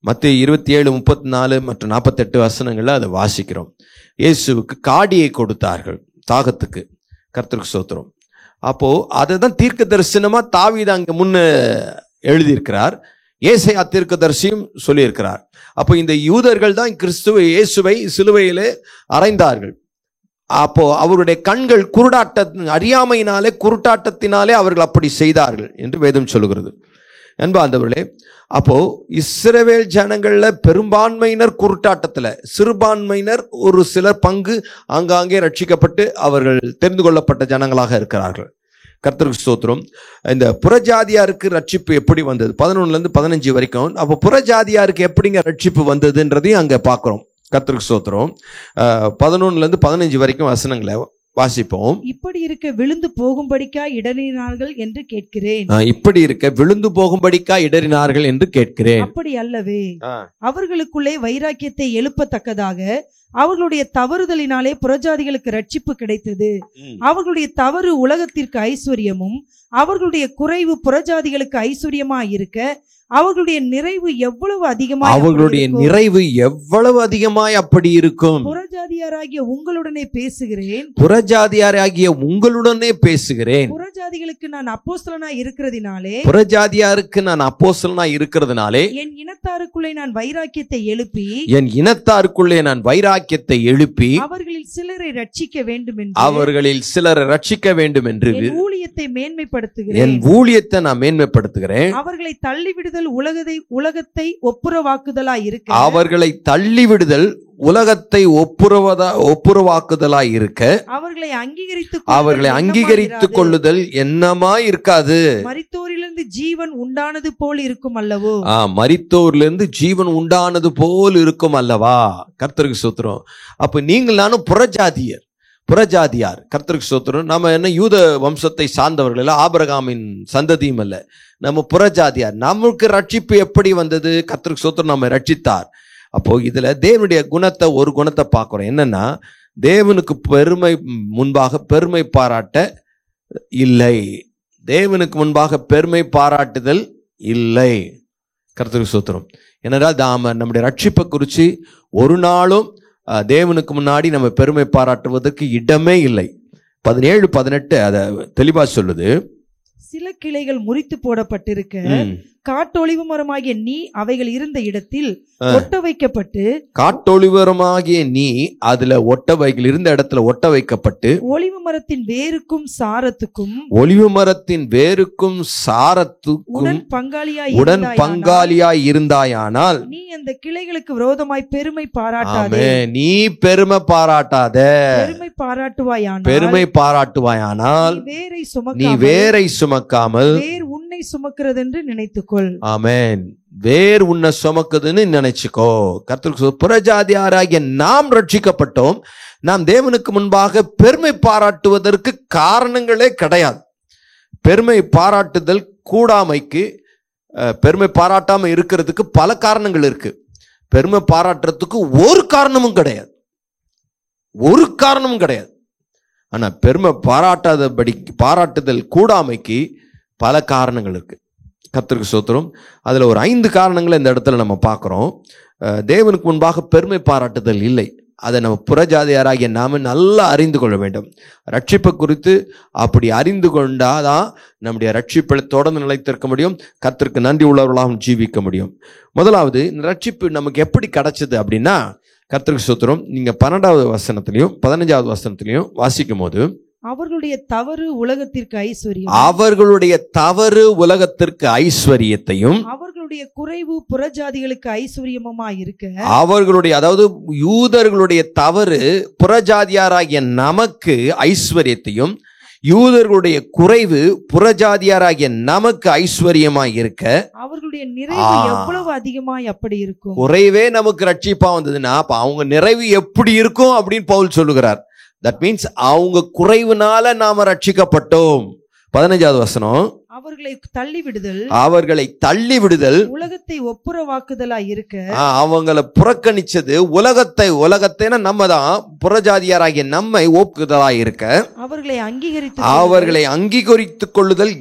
B: மத்தேயு 27, 34 மற்றும் 48 வசனங்கள்ல அதை வாசிக்கிறோம். இயேசுவுக்கு காடியை கொடுத்தார்கள் தாகத்துக்கு. கர்த்தருக்கு ஸ்தோத்திரம். அப்போ அதுதான் தீர்க்க தரிசனமா தாவீது அங்க முன்ன எழுதியிருக்கிறார். ஏசாயா தீர்க்கதரிசியும் சொல்லியிருக்கிறார். அப்போ இந்த யூதர்கள் தான் இயேசுவை சிலுவையிலே அறைந்தார்கள். அப்போ அவருடைய கண்கள் அறியாமையினாலே குருட்டாட்டத்தினாலே அவர்கள் அப்படி செய்தார்கள் என்று வேதம் சொல்லுகிறது. அன்பார்ந்தவர்களே, அப்போ இஸ்ரவேல் ஜனங்கள்ல பெரும்பான்மையினர் குருட்டாட்டத்துல, சிறுபான்மையினர் ஒரு சிலர் பங்கு ஆங்காங்கே ரட்சிக்கப்பட்டு அவர்கள் தெரிந்து கொள்ளப்பட்ட ஜனங்களாக இருக்கிறார்கள். கர்த்தருக்கு ஸ்தோத்திரம். இந்த புறஜாதியாருக்கு ரட்சிப்பு எப்படி வந்தது 11 to 15 வரைக்கும். அப்போ புறஜாதியாருக்கு எப்படிங்க ரட்சிப்பு வந்ததுன்றதையும் அங்க பார்க்கிறோம். கர்த்தருக்கு ஸ்தோத்திரம். 11 to 15 வரைக்கும் வசனங்களை வாசிப்போம்.
D: இப்படி இருக்க விழுந்து போகும்படிக்கா இடறினார்கள் என்று கேட்கிறேன்.
B: இப்படி இருக்க விழுந்து போகும்படிக்கா இடறினார்கள் என்று கேட்கிறேன்.
D: அப்படி அல்லவே, அவர்களுக்குள்ளே வைராக்கியத்தை எழுப்பத்தக்கதாக அவர்களுடைய தவறுதலினாலே புறஜாதிகளுக்கு ரட்சிப்பு கிடைத்தது. அவர்களுடைய தவறு உலகத்திற்கு ஐஸ்வர்யமும் அவர்களுடைய குறைவு புறஜாதிகளுக்கு ஐஸ்வர்யமா இருக்க அவர்களுடைய நிறைவு எவ்வளவு அதிகமாய்
B: அப்படி இருக்கும்.
D: புறஜாதியாராகிய உங்களுடனே பேசுகிறேன். புறஜாதிகளுக்கு நான் அப்போஸ்தலனாய் இருக்கிறதினாலே என் இனத்தாருக்குள்ளே நான் வைராக்கியத்தை எழுப்பி அவர்களில் சிலரை ரட்சிக்க வேண்டும் என்று என் ஊழியத்தை மேன்மைப்படுத்துகிறேன். அவர்களை தள்ளிவிடுதல் உலகத்தை ஒப்புரவாக்குதலாய் இருக்க அவர்களை அங்கீகரித்துக் கொள்ளுதல் என்னமாய் இருக்காது. மரித்தோரிலிருந்து ஜீவன் உண்டானது போல் இருக்கும் அல்லவோ.
B: மரித்தோரிலிருந்து ஜீவன் உண்டானது போல் இருக்கும் அல்லவா. கர்த்தருக்கு ஸ்தோத்திரம். அப்ப நீங்கள் நானும் புறஜாதியார். கர்த்தருக்கு ஸ்தோத்திரம். நம்ம என்ன யூத வம்சத்தை சார்ந்தவர்கள் இல்ல, ஆபிரகாமின் சந்ததியும் அல்ல, நம்ம புறஜாதியார். நமக்கு ரட்சிப்பு எப்படி வந்தது? கர்த்தருக்கு ஸ்தோத்திரம், நம்ம ரட்சித்தார். அப்போ இதுல தேவனுடைய ஒரு குணத்தை பார்க்கிறோம். என்னன்னா, தேவனுக்கு முன்பாக பெருமை பாராட்ட இல்லை. தேவனுக்கு முன்பாக பெருமை பாராட்டுதல் இல்லை. கர்த்தருக்கு ஸ்தோத்திரம். ஏனென்றால் நம்முடைய ரட்சிப்பை குறித்து ஒரு நாளும் தேவனுக்கு முன்னாடி நம்ம பெருமை பாராட்டுவதற்கு இடமே இல்லை. 17, 18 அதை தெளிவா சொல்லுது.
D: சில கிளைகள் முறித்து போடப்பட்டிருக்க காட்டொளிவு மரமாகிய நீ அவைகள் இருந்த இடத்தில் ஒட்ட வைக்கப்பட்டு இருந்த இடத்துல ஒட்ட வைக்கப்பட்டு ஒலிவ மரத்தின் வேருக்கும் சாரத்துக்கும் உடன் பங்காளியாய் இருந்தாயானால் நீ அந்த கிளைகளுக்கு விரோதமாய் பெருமை பாராட்டுவாயானால் நீ வேரை சுமக்காமல் வேர் உன்னை சுமக்கிறது என்று நினைத்துக்கொள்.
B: ஆமென். வேர் உன்னை சுமக்குதுன்னு நினைச்சுக்கோ. கர்த்தருக்கு புறஜாதியாராகிய நாம் ரட்சிக்கப்பட்டோம். நாம் தேவனுக்கு முன்பாக பெருமை பாராட்டுவதற்கு காரணங்களே கிடையாது. பெருமை பாராட்டுதல் கூடாமைக்கு, பெருமை பாராட்டாம இருக்கிறதுக்கு பல காரணங்கள் இருக்கு. பெருமை பாராட்டுறதுக்கு ஒரு காரணமும் கிடையாது. ஆனா பெருமை பாராட்டுதல் கூடாமைக்கு பல காரணங்கள் இருக்கு. கர்த்தருக்கு ஸ்தோத்திரம். அதுல ஒரு 5 காரணங்களை இந்த இடத்துல நம்ம பார்க்கிறோம். தேவனுக்கு முன்பாக பெருமை பாராட்டுதல் இல்லை. அதை நம்ம புறஜாதியாராகிய நாம நல்லா அறிந்து கொள்ள வேண்டும். ரட்சிப்பை குறித்து அப்படி அறிந்து கொண்டாதான் நம்முடைய ரட்சிப்பில் தொடர்ந்து நிலைத்திருக்க முடியும். கர்த்தருக்கு நன்றி உள்ளவர்களாகவும் ஜீவிக்க முடியும். முதலாவது, ரட்சிப்பு நமக்கு எப்படி கிடைச்சது அப்படின்னா, கர்த்தருக்கு ஸ்தோத்திரம், நீங்க 12வது வசனத்திலையும் 15வது வசனத்திலையும் வாசிக்கும் போது,
D: அவர்களுடைய தவறு உலகத்திற்கு ஐஸ்வர்யத்தையும் அவர்களுடைய குறைவு புறஜாதிகளுக்கு ஐஸ்வர்யமாய் இருக்க
B: அதாவது யூதர்களுடைய தவறு புறஜாதியாராகிய நமக்கு ஐஸ்வர்யத்தையும் யூதர்களுடைய குறைவு புறஜாதியாராகிய நமக்கு ஐஸ்வர்யமாய் இருக்க
D: அவர்களுடைய நிறைவு எவ்வளவு அதிகமாய் அப்படி இருக்கும்.
B: குறைவே நமக்கு ரட்சிப்பா வந்ததுன்னா அப்ப அவங்க நிறைவு எப்படி இருக்கும் அப்படின்னு பவுல் சொல்லுகிறார். That means அவங்க குறைவுனால நாம ரட்சிக்கப்பட்டோம். 15வது வசனம், அவர்களை தள்ளிவிடுதல்
D: உலகத்தை ஒப்புரவாக்குதலாய் இருக்க
B: அவங்களை புறக்கணிச்சது உலகத்தை நம்ம தான் புறஜாதியாராகிய நம்மை ஒப்புதலாய் இருக்க அவர்களை அங்கீகரித்துக் கொள்ளுதல்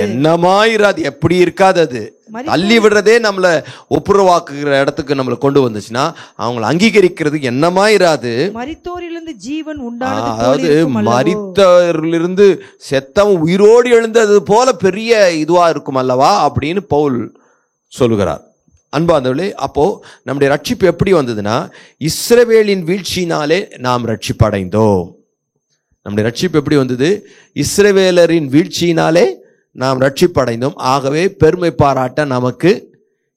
B: என்னமாயிராது. எப்படி இருக்காது. அது தள்ளி விடுறதே நம்மளை ஒப்புரவாக்குகிற இடத்துக்கு நம்மளை கொண்டு வந்துச்சுன்னா அவங்களை அங்கீகரிக்கிறது என்னமாயிராது.
D: மரித்தோரிலிருந்து ஜீவன்
B: அதாவது மரித்தோரிலிருந்து செத்தவன் உயிரோடு எழுந்தது போல பெரிய இதுவா இருக்கும் அல்லவா அப்படின்னு பவுல் சொல்லுகிறார். அன்பார்ந்தவர்களே, அப்போ நம்முடைய ரட்சிப்பு எப்படி வந்ததுன்னா, இஸ்ரவேலின் வீழ்ச்சியினாலே நாம் ரட்சிப்படைந்தோம். நம்முடைய ரட்சிப்பு எப்படி வந்தது? இஸ்ரவேலரின் வீழ்ச்சியினாலே நாம் ரட்சிப்படைந்தோம். ஆகவே பெருமை பாராட்ட நமக்கு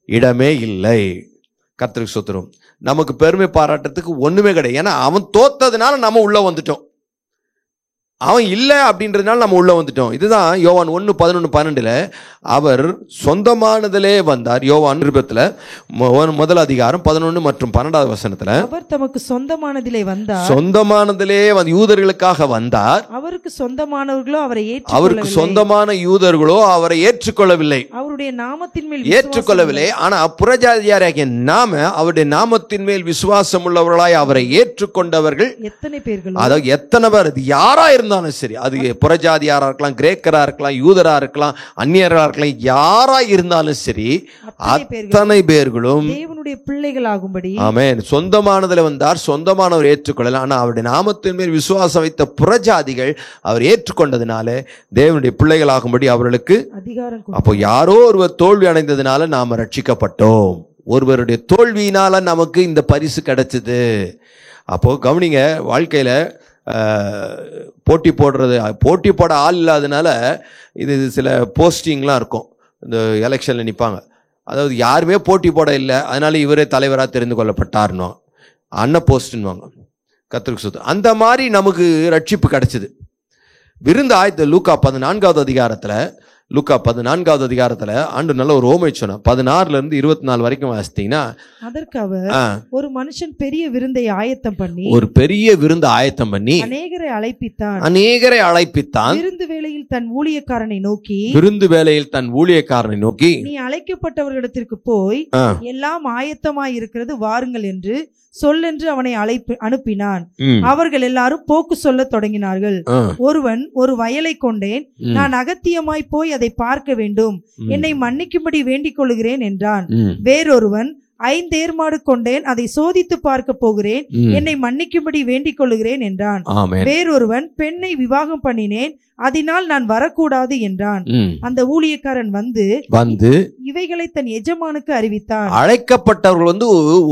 B: இடமே இல்லை. கர்த்தருக்கு ஸ்தோத்திரம். நமக்கு பெருமை பாராட்டத்துக்கு ஒண்ணுமே கிடையாது. ஏன்னா அவன் தோத்ததுனால நம்ம உள்ள வந்துட்டோம். அவன் இல்லை அப்படின்றதுனால நம்ம உள்ள வந்துட்டோம். இதுதான் யோவான் 1:11-12 அவர் சொந்தமானதிலே வந்தார். யோவான் நிருபத்தில் 1 மற்றும் 12
D: அவர் தமக்கு சொந்தமானதிலே வந்தார்.
B: சொந்தமானதிலே யூதர்களுக்காக வந்தார்.
D: அவருக்கு சொந்தமானவர்களோ அவரை
B: அவருக்கு சொந்தமான யூதர்களோ அவரை ஏற்றுக்கொள்ளவில்லை.
D: அவருடைய நாமத்தின் மேல்
B: ஏற்றுக்கொள்ளவில்லை. ஆனா புறஜாதியாராகிய நாம அவருடைய நாமத்தின் மேல் விசுவாசம் உள்ளவர்களாய் அவரை ஏற்றுக்கொண்டவர்கள்
D: எத்தனை பேர்கள்?
B: அதாவது எத்தனை பேர், அது யாரா இருந்தாலும் சரி, அது புறஜாதியாரா இருக்கலாம், கிரேக்கரா இருக்கலாம், யூதரா இருக்கலாம், அந்நியரா இருக்கலாம், யாரா இருந்தாலும் சரி, அத்தனை பேர்களும்
D: தேவனுடைய பிள்ளைகளாகும்படி.
B: ஆமென். சொந்தமானதுல வந்தார், சொந்தமானவர் ஏற்றுக்கொள்ளல. ஆனா அவருடைய நாமத்தின் மேல் விசுவாசம் வைத்த புறஜாதிகள் அவர் ஏற்றுக்கொண்டதுனால தேவனுடைய பிள்ளைகளாகும்படி அவர்களுக்கு
D: அதிகாரம்.
B: அப்போ யாரோ ஒருவர் தோல்வி அடைந்ததுனால நாம ரட்சிக்கப்பட்டோம். ஒருவருடைய தோல்வியினால நமக்கு இந்த பரிசு கிடைச்சது. அப்போ கவனிங்க, வாழ்க்கையில போட்டி போட ஆள் இல்லாதனால இது சில போஸ்டிங்லாம் இருக்கும். இந்த எலெக்ஷனில் நிற்பாங்க, அதாவது யாருமே போட்டி போட இல்லை, அதனால இவரே தலைவராக தெரிந்து கொள்ளப்பட்டார்னோ அன்ன போஸ்ட்னுவாங்க. கர்த்தருக்கு ஸ்தோத்திரம். அந்த மாதிரி நமக்கு ரட்சிப்பு கிடைச்சிது. விருந்து ஆயத்த லூக்கா 14வது அதிகாரத்தில் ஆண்டு நல்ல ஒரு ஓமை சொன்னார். 16-24 வரைக்கும் வாசித்தீங்கன்னா,
D: அதற்கு அவர் ஒரு மனுஷன் பெரிய விருந்தை ஆயத்தம் பண்ணி அநேகரை அழைப்பித்தான். விருந்து வேளையில் தன் ஊழியக்காரனை நோக்கி நீ அழைக்கப்பட்டவர்களிடத்திற்கு போய் எல்லாம் ஆயத்தமாய் இருக்கிறது, வாருங்கள் என்று சொல்லென்று அவனை அனுப்பினான். அவர்கள் எல்லாரும் போக்கு சொல்ல தொடங்கினார்கள். ஒருவன், ஒரு வயலை கொண்டேன், நான் அகத்தியமாய் போய் அதை பார்க்க வேண்டும், என்னை மன்னிக்கும்படி வேண்டிக் கொள்கிறேன் என்றான். வேறொருவன், 5 ஏர்மாடு கொண்டேன், அதை சோதித்து பார்க்க போகிறேன், என்னை மன்னிக்கும்படி வேண்டிக் கொள்கிறேன் என்றான். வேறொருவன், பெண்ணை விவாகம் பண்ணினேன், அதனால் நான் வரக்கூடாது என்றான். அந்த ஊழியக்காரன் வந்து இவைகளை தன் எஜமானுக்கு அறிவித்தான்.
B: அழைக்கப்பட்டவர்கள்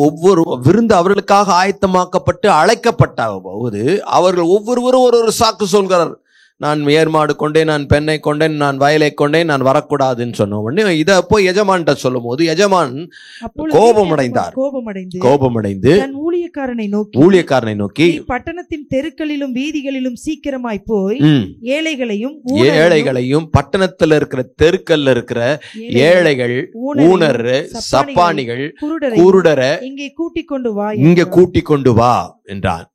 B: ஒவ்வொரு விருந்து அவர்களுக்காக ஆயத்தமாக்கப்பட்டு அழைக்கப்பட்ட போது அவர்கள் ஒவ்வொருவரும் ஒரு சாக்கு சொல்கிறார். நான் ஏர்மாடு கொண்டேன், நான் பெண்ணை கொண்டேன், நான் வயலை கொண்டேன், நான் வரக்கூடாதுன்னு சொன்ன உடனே இதை போய் எஜமான்கிட்ட சொல்லும் போது எஜமான் கோபமடைந்து ஊழியக்காரனை நோக்கி
D: பட்டணத்தின் தெருக்களிலும் வீதிகளிலும் சீக்கிரமாய் போய்
B: ஏழைகளையும் பட்டணத்துல இருக்கிற தெருக்கல்ல இருக்கிற ஏழைகள், ஊனர், சப்பானிகள், குருடரை இங்கே கூட்டிக் கொண்டு வா என்றான்.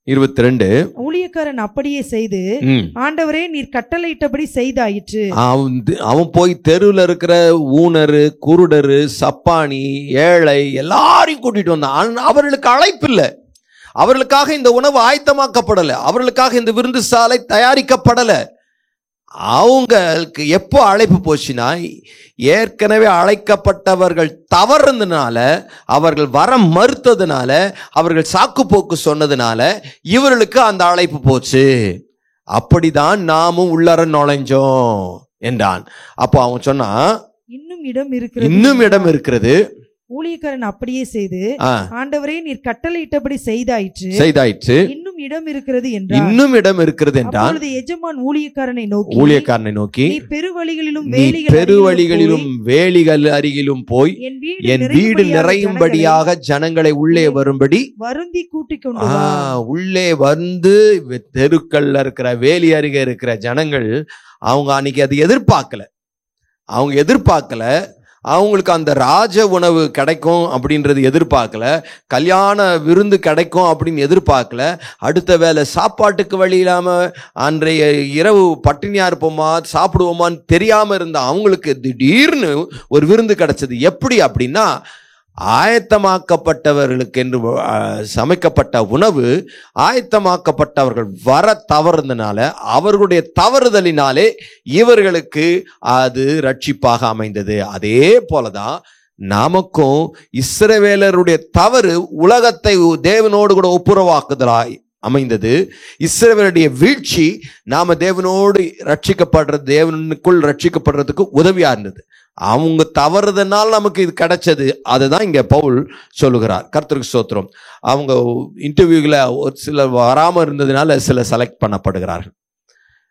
B: 22
D: ஊழியக்காரன் அப்படியே செய்து, ஆண்டவரே நீர் கட்டளையிட்டபடி செய்தாயிற்று.
B: அவன் போய் தெருவில் இருக்கிற ஊனரு, குருடரு, சப்பானி, ஏழை எல்லாரையும் கூட்டிட்டு வந்தான். அவர்களுக்கு அழைப்பு இல்லை, அவர்களுக்காக இந்த உணவு ஆயத்தமாக்கப்படலை, அவர்களுக்காக இந்த விருந்து சாலை தயாரிக்கப்படலை. அவங்களுக்கு எப்போ அழைப்பு போச்சுன்னா, ஏற்கனவே அழைக்கப்பட்டவர்கள் தவறுனால, அவர்கள் வர மறுத்ததுனால, அவர்கள் சாக்கு போக்கு சொன்னதுனால இவர்களுக்கு அந்த அழைப்பு போச்சு. அப்படிதான் நாமும் உள்ளர நுழைஞ்சோம் என்றான். அப்போ அவன் சொன்னா, இன்னும் இடம் இருக்கிறது.
D: ஊழியக்காரன் அப்படியே செய்து, ஆண்டவரே நீர் கட்டளையிட்டபடி செய்தாயிற்று, இன்னும் இடம் இருக்கிறது என்றான். எஜமான் ஊழியக்காரனை நோக்கி நீ பெருவழிகளிலும் வேலிகள் அருகிலும் போய்
B: என் வீடு நிறையும்படியாக ஜனங்களை உள்ளே வரும்படி
D: வருந்தி கூட்டிக் கொண்டு
B: உள்ளே வந்து, தெருக்கள்ல இருக்கிற வேலி அருகே இருக்கிற ஜனங்கள் அவங்க அன்னைக்கு அது எதிர்பார்க்கல. அவங்களுக்கு அந்த ராஜ உணவு கிடைக்கும் அப்படின்றது எதிர்பார்க்கல, கல்யாண விருந்து கிடைக்கும் அப்படின்னு எதிர்பார்க்கல, அடுத்த வேலை சாப்பாட்டுக்கு வழி இல்லாம அன்றைய இரவு பட்டினியா இருப்போமா சாப்பிடுவோமான்னு தெரியாம இருந்த அவங்களுக்கு திடீர்னு ஒரு விருந்து கிடைச்சது. எப்படி அப்படின்னா, ஆயத்தமாக்கப்பட்டவர்களுக்கு என்று சமைக்கப்பட்ட உணவு ஆயத்தமாக்கப்பட்டவர்கள் வர தவறுனால, அவர்களுடைய தவறுதலினாலே இவர்களுக்கு அது ரட்சிப்பாக அமைந்தது. அதே போலதான் நமக்கும் இஸ்ரவேலருடைய தவறு உலகத்தை தேவனோடு கூட ஒப்புரவாக்குதலாய் அமைந்தது. இஸ்ரவேலுடைய வீழ்ச்சி நாம தேவனோடு ரட்சிக்கப்படுறது, தேவனுக்குள் ரட்சிக்கப்படுறதுக்கு உதவியா இருந்தது. அவங்க தவறுதனால் நமக்கு இது கிடைச்சது. அதுதான் இங்க பவுல் சொல்லுகிறார். கர்த்தருக்கு ஸ்தோத்திரம். அவங்க இன்டர்வியூல ஒரு சிலர் வராம இருந்ததுனால சில செலக்ட் பண்ணப்படுகிறார்கள்.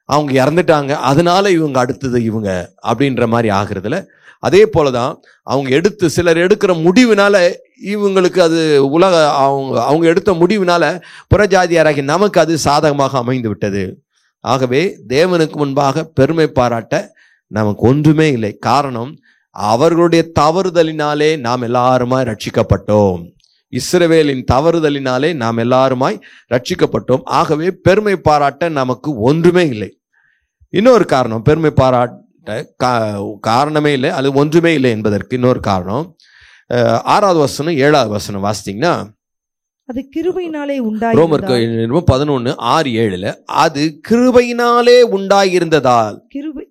B: அவங்க இறந்துட்டாங்க, அதனால இவங்க அடுத்தது இவங்க அப்படின்ற மாதிரி ஆகுறதுல, அதே போலதான் அவங்க சிலர் எடுக்கிற முடிவுனால இவங்களுக்கு அது அவங்க எடுத்த முடிவுனால புறஜாதியாராகி நமக்கு அது சாதகமாக அமைந்து விட்டது. ஆகவே தேவனுக்கு முன்பாக பெருமை பாராட்ட நமக்கு ஒன்றுமே இல்லை. காரணம், அவர்களுடைய தவறுதலினாலே நாம் எல்லாருமாய் ரட்சிக்கப்பட்டோம். இஸ்ரவேலின் தவறுதலினாலே நாம் எல்லாருமாய் ரட்சிக்கப்பட்டோம். ஆகவே பெருமை பாராட்ட நமக்கு ஒன்றுமே இல்லை. இன்னொரு காரணம், பெருமை பாராட்ட காரணமே இல்லை, அது ஒன்றுமே இல்லை என்பதற்கு இன்னொரு காரணம், 6வது வசனம் 7வது வசனம் வாசித்தீங்கன்னா,
D: அது கிருபையினாலே
B: ரோமர் 11:6-7 அது கிருபையினாலே உண்டாயிருந்ததால்,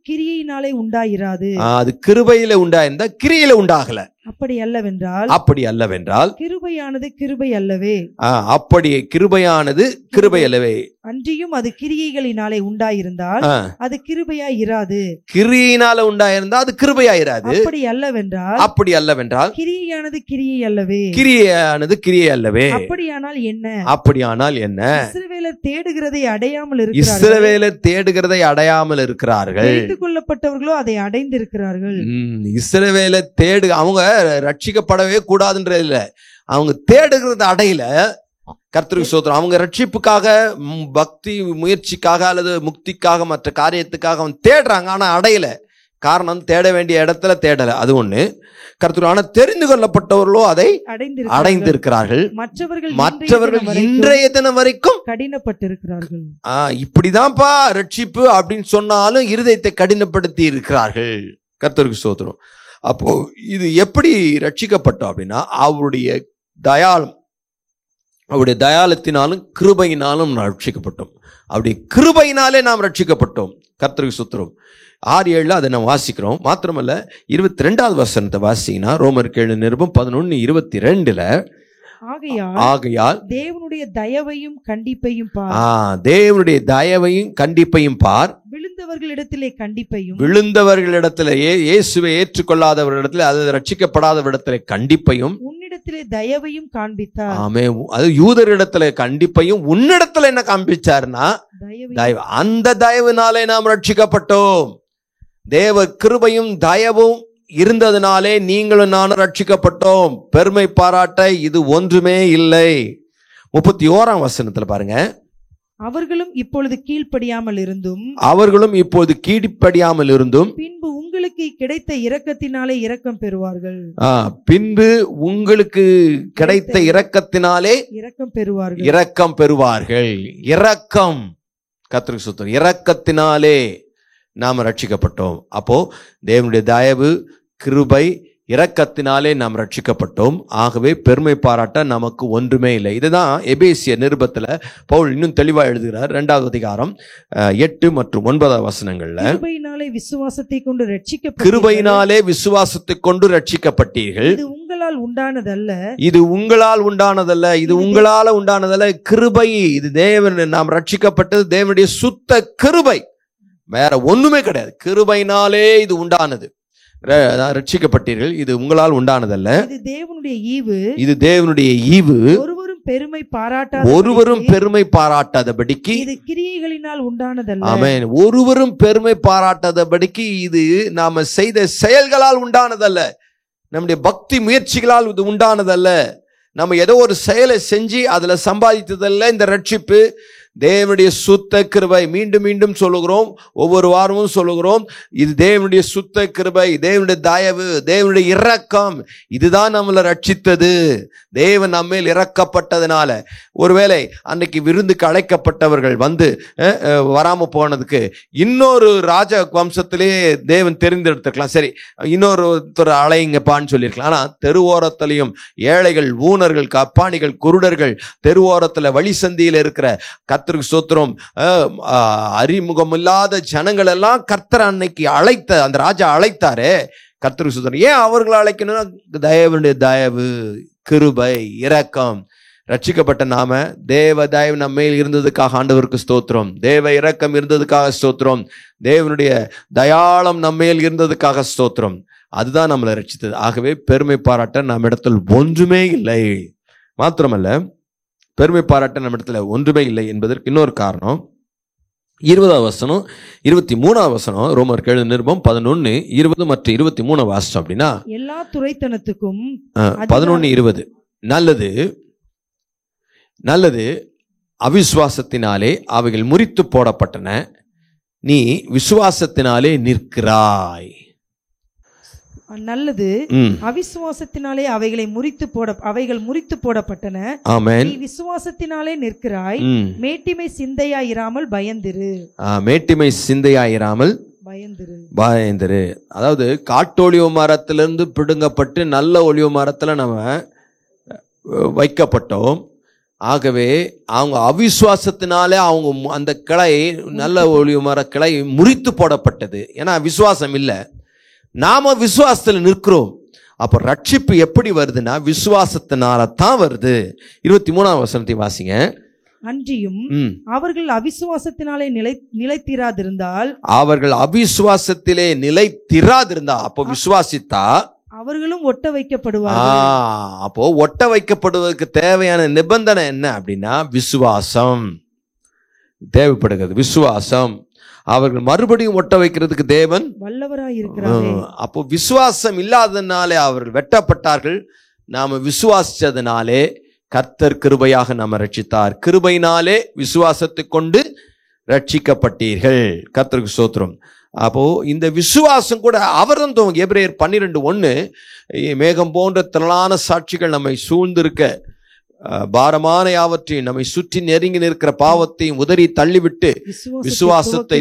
D: கிரியையினாலே உண்டாயிராது.
B: அது கிருபையில உண்டாயிருந்தா கிரியையில உண்டாகல.
D: அப்படி அல்லவென்றால்
B: கிருபையானது
D: கிருபை அல்லவே.
B: அப்படி கிருபையானது கிருபை அல்லவே.
D: அன்றியும் அது கிரியைகளினாலே உண்டாயிருந்தால் அது கிருபையாய் இராது.
B: கிரியையினால உண்டாயிருந்தா அது கிருபையாயிராது.
D: அப்படி அல்லவென்றால்
B: கிரியையானது
D: கிரியை அல்லவே.
B: கிரியை அல்லவே.
D: அப்படியானால் என்ன? இஸ்ரவேலர் தேடுகிறதை அடையாமல் இருக்கிறார்கள். தெரிந்து கொள்ளப்பட்டவர்களோ அதை அடைந்திருக்கிறார்கள்.
B: இஸ்ரவேலை அவங்க ரட்சிக்கப்படவே கூடாதுன்றது இல்ல, அவங்க தேடுகிறது அடையில. கர்த்தருக்கு ஸ்தோத்திரம். அவங்க ரட்சிப்புக்காக, பக்தி முயற்சிக்காக அல்லது முக்திக்காக, மற்ற காரியத்துக்காக அவங்க தேடுறாங்க, ஆனா அடையில. காரணம், தேட வேண்டிய இடத்துல தேடல. அது ஒண்ணு. கர்த்தர் ஆனா தெரிந்து கொள்ளப்பட்டவர்களோ அதை அடைந்திருக்கிறார்கள். மற்றவர்கள் இன்றைய தினம் வரைக்கும்
D: கடினப்பட்டிருக்கிறார்கள்.
B: இப்படிதான்ப்பா ரட்சிப்பு அப்படின்னு சொன்னாலும் இருதயத்தை கடினப்படுத்தி இருக்கிறார்கள். கர்த்தருக்கு ஸ்தோத்திரம். அப்போ இது எப்படி ரட்சிக்கப்பட்டோம் அப்படின்னா, அவருடைய தயாளத்தினாலும் கிருபையினாலும் நாம் ரட்சிக்கப்பட்டோம். அப்படி கிருபையினாலே நாம் ரட்சிக்கப்பட்டோம். கர்த்தருக்கு ஸ்தோத்திரம். 6-7 அதை நாம் வாசிக்கிறோம். மாத்திரமல்ல, 22வது வசனத்தை வாசிங்கன்னா, ரோமர் 11:22 ஆகையால்
D: தேவனுடைய தயவையும் கண்டிப்பையும் பார்.
B: தேவனுடைய தயவையும் கண்டிப்பையும் பார். விழுந்தவர்களிடத்திலே இயேசுவை ஏற்றுக்கொள்ளாதவர்களிடத்திலே, அது ரட்சிக்கப்படாதவரிடத்திலே கண்டிப்பையும்,
D: உன்னிடத்திலே தயவையும் காண்பித்தார்.
B: ஆமே. அது யூதரிடத்திலே கண்டிப்பையும், உன்னிடத்துல என்ன காண்பிச்சார்னா தயவு. அந்த தயவுனாலே நாம் ரட்சிக்கப்பட்டோம். தேவ கிருபையும் தயவும் இருந்ததுனாலே நீங்களும் நானும் ரட்சிக்கப்பட்டோம். பெருமை பாராட்ட இது ஒன்றுமே இல்லை. 31ஆம் வசனத்துல பாருங்க,
D: அவர்களும் இப்பொழுது கீழ்ப்படியாமல் இருந்தும் பின்பு உங்களுக்கு கிடைத்த இரக்கத்தினாலே இரக்கம் பெறுவார்கள்.
B: இரக்கம் பெறுவார்கள். இரக்கம், கர்த்தருக்கு ஸ்தோத்திரம். இரக்கத்தினாலே நாம் ரட்சிக்கப்பட்டோம். அப்போ தேவனுடைய தயவு, கிருபை, இரக்கத்தினாலே நாம் ரட்சிக்கப்பட்டோம். ஆகவே பெருமை பாராட்ட நமக்கு ஒன்றுமே இல்லை. இதுதான் எபேசியர் நிருபத்துல பவுல் இன்னும் தெளிவா எழுதுகிறார். 2வது அதிகாரம் 8 மற்றும் 9 வசனங்கள்ல,
D: கிருபையினாலே விசுவாசத்தை
B: கொண்டு ரட்சிக்கப்பட்டீர்கள்.
D: இது உங்களால் உண்டானதல்ல,
B: இது உங்களால உண்டானதல்ல. கிருபை, இது தேவன். நாம் ரட்சிக்கப்பட்டது தேவனுடைய சுத்த கிருபை, வேற ஒண்ணுமே கிடையாது. கிருபையினாலே இது உண்டானது. ரட்சிக்கப்பட்டீர்கள், இது உங்களால் உண்டானதல்ல. இது தேவனுடைய ஈவு. ஒருவரும் பெருமை பாராட்டாதபடிக்கு இது கிரியைகளினால் உண்டானதல்ல. ஆமென். ஒருவரும் பெருமை பாராட்டாதபடிக்கு இது நாம செய்த செயல்களால் உண்டானதல்ல. நம்முடைய பக்தி முயற்சிகளால் இது உண்டானதல்ல. நம்ம ஏதோ ஒரு செயலை செஞ்சு அதுல சம்பாதித்ததல்ல இந்த ரட்சிப்பு. தேவனுடைய சுத்த கிருபை. மீண்டும் மீண்டும் சொல்லுகிறோம், ஒவ்வொரு வாரமும் சொல்லுகிறோம், இது தேவனுடைய சுத்த கிருபை, தேவனுடைய தயவு, தேவனுடைய இரக்கம். இதுதான் நம்மளை ரட்சித்தது. தேவன் நம்மேல் இறக்கப்பட்டதுனால. ஒருவேளை அன்னைக்கு விருந்துக்கு அழைக்கப்பட்டவர்கள் வராம போனதுக்கு இன்னொரு ராஜ வம்சத்திலே தேவன் தெரிந்தெடுத்திருக்கலாம். சரி, இன்னொருத்தர் அழைங்கப்பான்னு சொல்லியிருக்கலாம். ஆனா தெருவோரத்திலையும் ஏழைகள், ஊனர்கள், கப்பாணிகள், குருடர்கள், தெருவோரத்துல வழி சந்தியில் இருக்கிற கர்த்தருக்கு ஸ்தோத்திரம், அறிமுகம் இல்லாத ஜனங்கள் எல்லாம் கர்த்தர் அன்னைக்கு அந்த ராஜா அழைத்தாரே. கர்த்தருக்கு ஸ்தோத்திரம். ஏன் அவர்களை அழைக்கணும்னா, தேவனுடைய தயவு, கிருபை, இரக்கம். ரட்சிக்கப்பட்ட நாம தேவ தயவு நம்மையில் இருந்ததுக்காக ஆண்டவருக்கு ஸ்தோத்திரம். தேவ இரக்கம் இருந்ததுக்காக ஸ்தோத்திரம். தேவனுடைய தயாளம் நம்மையில் இருந்ததுக்காக ஸ்தோத்திரம். அதுதான் நம்மளை ரட்சித்தது. ஆகவே பெருமை பாராட்ட நம்ம இடத்தில் ஒன்றுமே இல்லை. மாத்திரமல்ல, பெருமை பாராட்ட நம்ம இடத்துல ஒன்றுமே இல்லை என்பதற்கு இன்னொரு காரணம், 20வது வசனம் 23வது வசனம், ரோமர் 11:20 மற்றும் 23 வாசிச்சோம் அப்படின்னா,
D: எல்லா துரைத்தனத்துக்கும்
B: 11:20 நல்லது அவிசுவாசத்தினாலே அவைகள் முறித்து போடப்பட்டன. நீ விசுவாசத்தினாலே நிற்கிறாய்.
D: நல்லது. அவிசுவாசத்தினாலே அவைகள் முறித்து போடப்பட்டன.
B: ஆமென்.
D: நீ விசுவாசத்தினாலே நிற்கிறாய். மேட்டிமை சிந்தையாயிராமல் பயந்திரு.
B: மேட்டிமை சிந்தையாயிராமல் பயந்திரு. அதாவது காட்டு ஒலிவ மரத்திலிருந்து பிடுங்கப்பட்டு நல்ல ஒலிவ மரத்துல நம்ம வைக்கப்பட்டோம். ஆகவே அவங்க அவிசுவாசத்தினாலே அவங்க அந்த கிளை, நல்ல ஒலிவ மர கிளை முறித்து போடப்பட்டது. ஏன்னா விசுவாசம் இல்லை. நாம விசுவாசத்துல நிற்கிறோம். அப்ப ரட்சிப்பு எப்படி வருதுன்னா விசுவாசத்தினால தான் வருது. 23ஆம் வசனத்தை வாசிங்க.
D: அன்றியும் அவர்கள் அவிசுவாசத்தினாலே நிலைத்திராதிருந்தால்,
B: அவர்கள் அவிசுவாசத்திலே நிலைத்திராதிருந்தா, அப்போ விசுவாசித்தா
D: அவர்களும் ஒட்ட வைக்கப்படுவார்கள்.
B: அப்போ ஒட்ட வைக்கப்படுவதற்கு தேவையான நிபந்தனை என்ன அப்படின்னா விசுவாசம் தேவைப்படுகிறது. விசுவாசம். அவர்கள் மறுபடியும் ஒட்ட வைக்கிறதுக்கு தேவன்
D: வல்லவராயிருக்கிறார்.
B: அப்போ விசுவாசம் இல்லாததுனாலே அவர்கள் வெட்டப்பட்டார்கள். நாம விசுவாசிச்சதுனாலே கர்த்தர் கிருபையாக நம்ம ரட்சித்தார். கிருபையினாலே விசுவாசத்தை கொண்டு ரட்சிக்கப்பட்டீர்கள். கர்த்தருக்கு ஸ்தோத்திரம். அப்போ இந்த விசுவாசம் கூட அவர்தான் துவங்க. எபிரேயர் 12:1 மேகம் போன்ற திரளான சாட்சிகள் நம்மை சூழ்ந்திருக்க, பாரமான யாவற்றையும் நம்மை சுற்றி நெருங்கி நிற்கிற பாவத்தையும் உதறி தள்ளிவிட்டு விசுவாசத்தை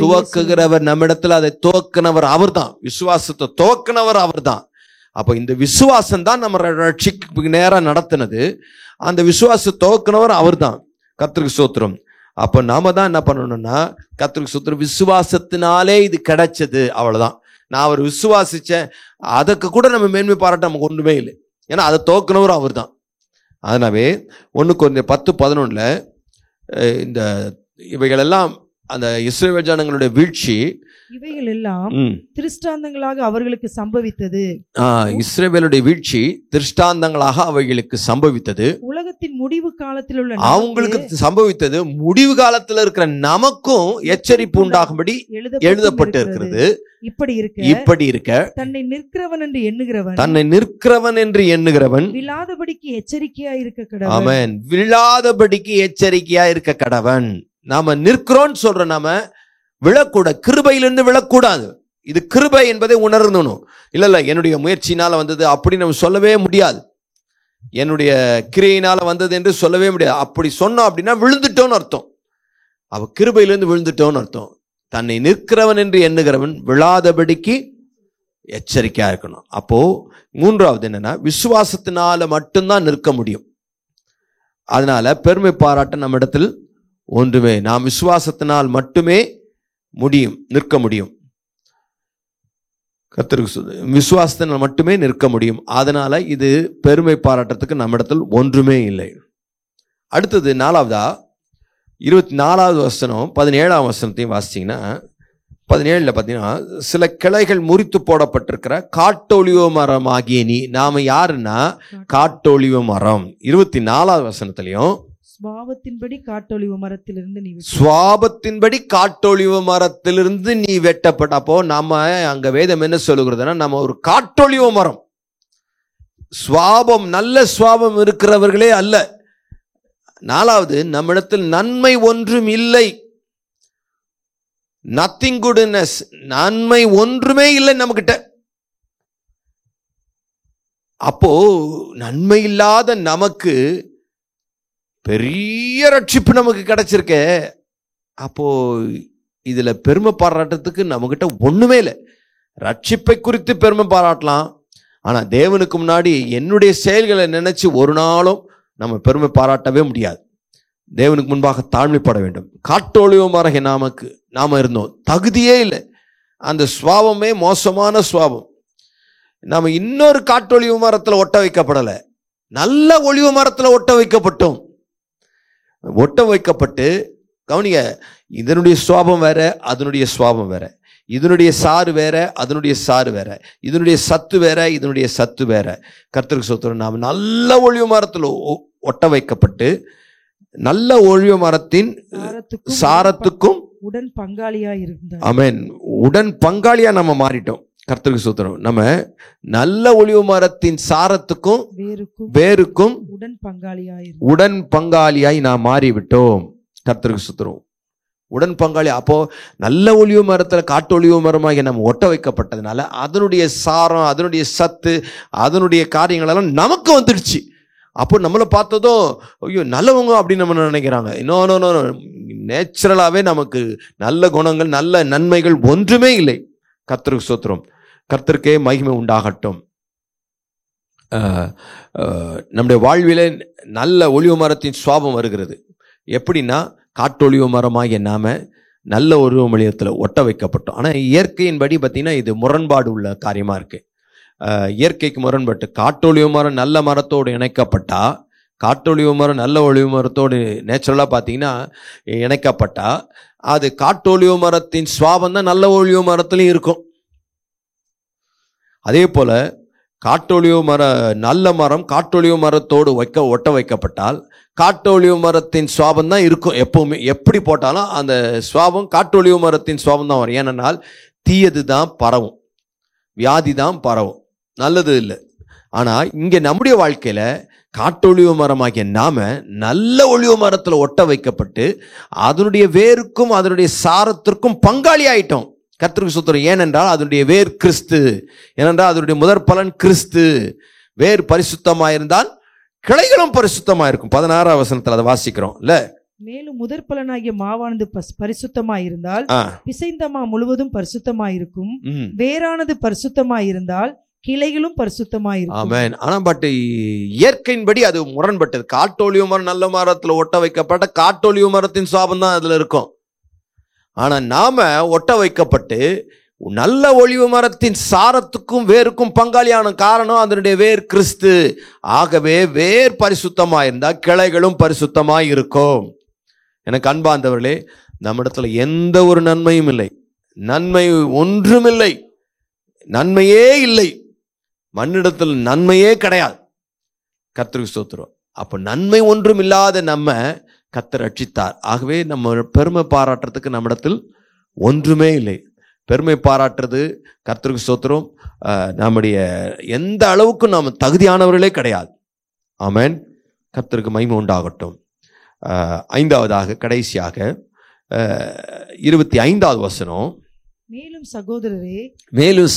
B: துவக்குகிறவர் நம்மிடத்தில் அதை துவக்கினவர் அவர்தான். விசுவாசத்தை துவக்கினவர் அவர்தான். அப்போ இந்த விசுவாசம் தான் நம்ம ரட்சிக்கு நேரம் நடத்தினது. அந்த விசுவாச துவக்கினவர் அவர்தான். கர்த்தருக்கு ஸ்தோத்திரம். அப்போ நாம தான் என்ன பண்ணணும்னா, கர்த்தருக்கு ஸ்தோத்திரம், விசுவாசத்தினாலே இது கிடைச்சது, அவ்வளவுதான். நான் அவர் விசுவாசிச்சேன், அதுக்கு கூட நம்ம மேன்மை பாராட்ட நமக்கு ஒன்றுமே இல்லை. ஏன்னா அதை துவக்கினவர் அவர் தான். அதனாவே 1 கொரிந்தியர் 10:11 இந்த இவைகளெல்லாம் அந்த இஸ்ரவேல் ஜனங்களுடைய வீழ்ச்சி,
D: இவைகள் எல்லாம் திருஷ்டாந்தங்களாக அவர்களுக்கு சம்பவித்தது.
B: இஸ்ரவேலுடைய வீழ்ச்சி திருஷ்டாந்தங்களாக அவைகளுக்கு சம்பவித்தது.
D: உலகத்தின் முடிவு காலத்தில் உள்ள
B: அவங்களுக்கு சம்பவித்தது. முடிவு காலத்தில் இருக்கிற நமக்கும் எச்சரிப்பு உண்டாகும்படி எழுதப்பட்டு இருக்கிறது. இப்படி இருக்க
D: தன்னை நிற்கிறவன்
B: என்று எண்ணுகிறவன்
D: விழாதபடிக்கு எச்சரிக்கையா இருக்க கடவன்.
B: ஆமென். விழாதபடிக்கு எச்சரிக்கையா இருக்க கடவன். நாம நிற்கிறோம் சொல்ற, நாம விழக்கூடாது, கிருபையிலிருந்து விழக்கூடாது. இது கிருபை என்பதை உணரணும். இல்ல என்னுடைய முயற்சியினால வந்தது அப்படி நம்ம சொல்லவே முடியாது. என்னுடைய கிரியையினால வந்தது என்று சொல்லவே முடியாது. அப்படி சொன்னோம் அப்படின்னா விழுந்துட்டோன்னு அர்த்தம். அவ கிருபையிலிருந்து விழுந்துட்டோன்னு அர்த்தம். தன்னை நிற்கிறவன் என்று எண்ணுகிறவன் விழாதபடிக்கு எச்சரிக்கையா இருக்கணும். அப்போ 3வது என்னன்னா, விசுவாசத்தினால மட்டும்தான் நிற்க முடியும். அதனால பெருமை பாராட்ட நம்ம இடத்தில் ஒன்றுமே, நாம் விசுவாசத்தினால் மட்டுமே நிற்க முடியும். கர்த்தருக்கு விசுவாசத்தினால் மட்டுமே நிற்க முடியும். அதனால இது பெருமை பாராட்டத்துக்கு நம்மிடத்தில் ஒன்றுமே இல்லை. அடுத்தது 4வதா 24வது வசனம் 17ஆம் வசனத்தையும் வாசிச்சீங்கன்னா, 17 பார்த்தீங்கன்னா, சில கிளைகள் முறித்து போடப்பட்டிருக்கிற காட்டொலிவ மரம் ஆகிய நீ. நாம யாருன்னா காட்டொலிவ மரம். 24வது வசனத்திலையும்
D: சுவாபத்தின்படி காட்டொலிவ
B: மரத்திலிருந்து நீ வெட்டப்பட்ட. அப்போ நாம அங்க வேதம் என்ன சொல்லுகிறதுனா, நம்ம ஒரு காட்டொலிவ மரம். சுவாபம், நல்ல சுவாபம் இருக்கிறவர்களே அல்ல. 4வது, நம்மிடத்தில் நன்மை ஒன்றும் இல்லை. நத்திங் குட்னஸ், நன்மை ஒன்றுமே இல்லை நம்மகிட்ட. அப்போ நன்மை இல்லாத நமக்கு பெரிய ரட்சிப்பு நமக்கு கிடைச்சிருக்க. அப்போ இதுல பெருமை பாராட்டத்துக்கு நம்மகிட்ட ஒண்ணுமே இல்லை. ரட்சிப்பை குறித்து பெருமை பாராட்டலாம், ஆனா தேவனுக்கு முன்னாடி என்னுடைய செயல்களை நினைச்சு ஒரு நாளும் நம்ம பெருமை பாராட்டவே முடியாது. தேவனுக்கு முன்பாக தாழ்மைப்பட வேண்டும். காட்டொலிவ மரம் நாம இருந்தோம், தகுதியே இல்லை. அந்த சுவாபமே மோசமான சுவாபம். நாம இன்னொரு காட்டொலிவ மரத்துல ஒட்ட வைக்கப்படலை, நல்ல ஒலிவ மரத்துல ஒட்ட வைக்கப்பட்டோம். ஒட்ட வைக்கப்பட்டு கவனிங்க, இதனுடைய சுவாபம் வேற, அதனுடைய சுவாபம் வேற. இதனுடைய சாறு வேற, அதனுடைய சாறு வேற. இதனுடைய சத்து வேற, இதனுடைய சத்து வேற. கர்த்தருக்கு ஸ்தோத்திரம். நாம் நல்ல ஒலிவ மரத்தில் ஒட்ட வைக்கப்பட்டு நல்ல ஒலிவ மரத்தின் சாரத்துக்கும்
D: உடன் பங்காளியா இருந்தார்.
B: ஆமென். உடன் பங்காளியா நம்ம மாறிட்டோம். கர்த்தருக்கு ஸ்தோத்திரம். நம்ம நல்ல ஒலிவ மரத்தின் சாரத்துக்கும் வேருக்கும் உடன் பங்காளியாய் நாம் மாறிவிட்டோம். கர்த்தருக்கு ஸ்தோத்திரம். உடன் பங்காளி. அப்போ நல்ல ஒலிவு மரத்தில் காட்டு ஒலிவு மரமாக நம்ம ஒட்ட வைக்கப்பட்டதுனால அதனுடைய சாரம், அதனுடைய சத்து, அதனுடைய காரியங்களெல்லாம் நமக்கு வந்துடுச்சு. அப்போ நம்மளை பார்த்ததும் ஐயோ நல்லவங்க அப்படின்னு நம்ம நினைக்கிறாங்க. இன்னொன்று நேச்சுரலாகவே நமக்கு நல்ல குணங்கள், நல்ல நன்மைகள் ஒன்றுமே இல்லை. கர்த்தருக்கு ஸ்தோத்திரம், கர்த்தருக்கே மகிமை உண்டாகட்டும். நம்முடைய வாழ்விலே நல்ல ஒலிவு மரத்தின் சுவாபம் வருகிறது. எப்படின்னா, காட்டொலிவு மரமாகிய நாம நல்ல ஒலிவு மரத்தில் ஒட்ட வைக்கப்பட்டோம். ஆனால் இயற்கையின்படி பார்த்தீங்கன்னா இது முரண்பாடு உள்ள காரியமாக இருக்கு. இயற்கைக்கு முரண்பட்டு காட்டொலிவு மரம் நல்ல மரத்தோடு இணைக்கப்பட்டா, காட்டொலிவு மரம் நல்ல ஒலிவு மரத்தோடு நேச்சுரலாக பார்த்தீங்கன்னா இணைக்கப்பட்டா, அது காட்டொலிவு மரத்தின் சுவாபம் தான் நல்ல ஒலிவு மரத்துலையும் இருக்கும். அதே போல நல்ல மரம் காட்டொலிவு மரத்தோடு ஒட்ட வைக்கப்பட்டால் காட்டொலிவு மரத்தின் சுவாபம் தான் இருக்கும். எப்பவுமே எப்படி போட்டாலும் அந்த சுவாபம் காட்டொலிவு மரத்தின் சுவாபம் தான் வரும். ஏனென்றால் தீயது தான் பரவும், வியாதி தான் பரவும், நல்லது இல்லை. ஆனால் இங்கே நம்முடைய வாழ்க்கையில் காட்டொலிவு மரமாகிய நாம நல்ல ஒலிவு மரத்தில் ஒட்ட வைக்கப்பட்டு அதனுடைய வேருக்கும் அதனுடைய சாரத்திற்கும் பங்காளி ஆயிட்டோம். கர்த்தருக்கு ஸ்தோத்திரம். ஏனென்றால் அதனுடைய வேர் கிறிஸ்து. ஏனென்றால் அதனுடைய முதற் பலன் கிறிஸ்து. வேர் பரிசுத்தமாயிருந்தால் கிளைகளும் பரிசுத்தமாயிருக்கும். 16ஆம் வசனத்தில் அதை வாசிக்கிறோம் இல்ல.
D: மேலும் முதற் பலனாகிய மாவானது பரிசுத்தமாயிருந்தால் பிசைந்த மா முழுவதும் பரிசுத்தமாயிருக்கும். வேறானது பரிசுத்தமாயிருந்தால் கிளைகளும் பரிசுத்தமாயிருக்கும்.
B: ஆமென். ஆனா பட் இயற்கையின்படி அது முரண்பட்டது. காட்டொலிவு மரம் நல்ல மரத்துல ஒட்ட வைக்கப்பட்ட காட்டொலிவு மரத்தின் சுவாபம் தான் அதுல இருக்கும். ஆனா நாம ஒட்ட வைக்கப்பட்டு நல்ல ஒலிவு மரத்தின் சாரத்துக்கும் வேருக்கும் பங்காளியான காரணம் அதனுடைய வேர் கிறிஸ்து. ஆகவே வேர் பரிசுத்தமாயிருந்தா கிளைகளும் பரிசுத்தமாய் இருக்கும். எனக்கு அன்பார்ந்தவர்களே, நம்மிடத்துல எந்த ஒரு நன்மையும் இல்லை, நன்மை ஒன்றுமில்லை, நன்மையே இல்லை. மண்ணிடத்தில் நன்மையே கிடையாது. கர்த்தருக்கு ஸ்தோத்திரம். அப்ப நன்மை ஒன்றும் இல்லாத நம்ம கர்த்தர் ரட்சித்தார். ஆகவே நம்ம பெருமை பாராட்டுறதுக்கு நம்மிடத்தில் ஒன்றுமே இல்லை. பெருமை பாராட்டுறது கர்த்தருக்கு ஸ்தோத்திரம் நம்முடைய எந்த அளவுக்கும் நாம் தகுதியானவர்களே கிடையாது. ஆமென். கர்த்தருக்கு மகிமை உண்டாகட்டும். 5வதாக கடைசியாக 25வது வசனம். மேலும்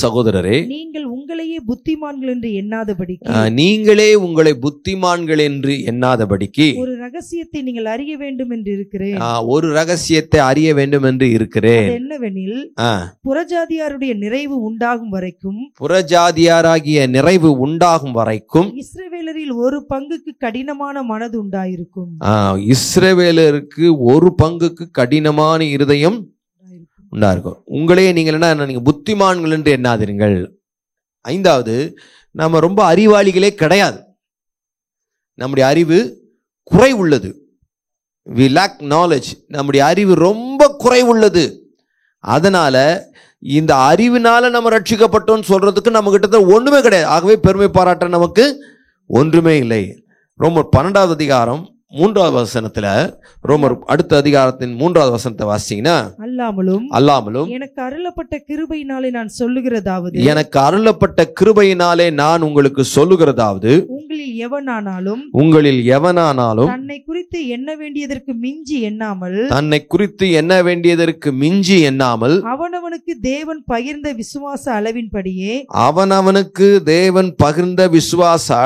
B: சகோதரரே
D: நீங்கள் உங்களையே புத்திமான்கள் என்று எண்ணாதபடிக்கு
B: நீங்களே உங்களை புத்திமான்கள் என்று எண்ணாதபடிக்கு
D: ஒரு ரகசியத்தை நீங்கள் அறிய வேண்டும் என்று இருக்கிறேன்.
B: ஒரு ரகசியத்தை அறிய வேண்டும் என்று இருக்கிறேன்.
D: என்னவெனில் புறஜாதியாருடைய நிறைவு உண்டாகும் வரைக்கும்,
B: புறஜாதியாராகிய நிறைவு உண்டாகும் வரைக்கும்
D: இஸ்ரவேலரில் ஒரு பங்குக்கு கடினமான மனது உண்டாயிருக்கும்.
B: இஸ்ரவேலருக்கு ஒரு பங்குக்கு கடினமான இருதயம் உண்டாயிருக்கும். உங்களையே நீங்கள் என்ன, நீங்க புத்திமான்கள் என்று எண்ணாதீர்கள். 5வது, நம்ம ரொம்ப அறிவாளிகளே கிடையாது. நம்முடைய அறிவு குறை உள்ளது. we lack knowledge. நம்முடைய அறிவு ரொம்ப குறை உள்ளது. அதனால இந்த அறிவினால நம்ம ரட்சிக்கப்பட்டோம்னு சொல்றதுக்கு நம்ம கிட்ட ஒண்ணுமே கிடையாது. ஆகவே பெருமை பாராட்ட நமக்கு ஒன்றுமே இல்லை. ரோமர் 12வது அதிகாரம் 3வது வசனத்துல, ரோமர் அடுத்த அதிகாரத்தின் 3வது வசனத்தை வாசிங்கன்னா, அல்லாமலும்
D: எனக்கு அருளப்பட்ட கிருபையினாலே நான் சொல்லுகிறதாவது,
B: எனக்கு அருளப்பட்ட கிருபையினாலே நான் உங்களுக்கு சொல்லுகிறதாவது, உங்களில் எவனானாலும்
D: தன்னை குறித்து எண்ண வேண்டியதற்கு மிஞ்சி எண்ணாமல் அவனவனுக்கு தேவன் பகிர்ந்த விசுவாச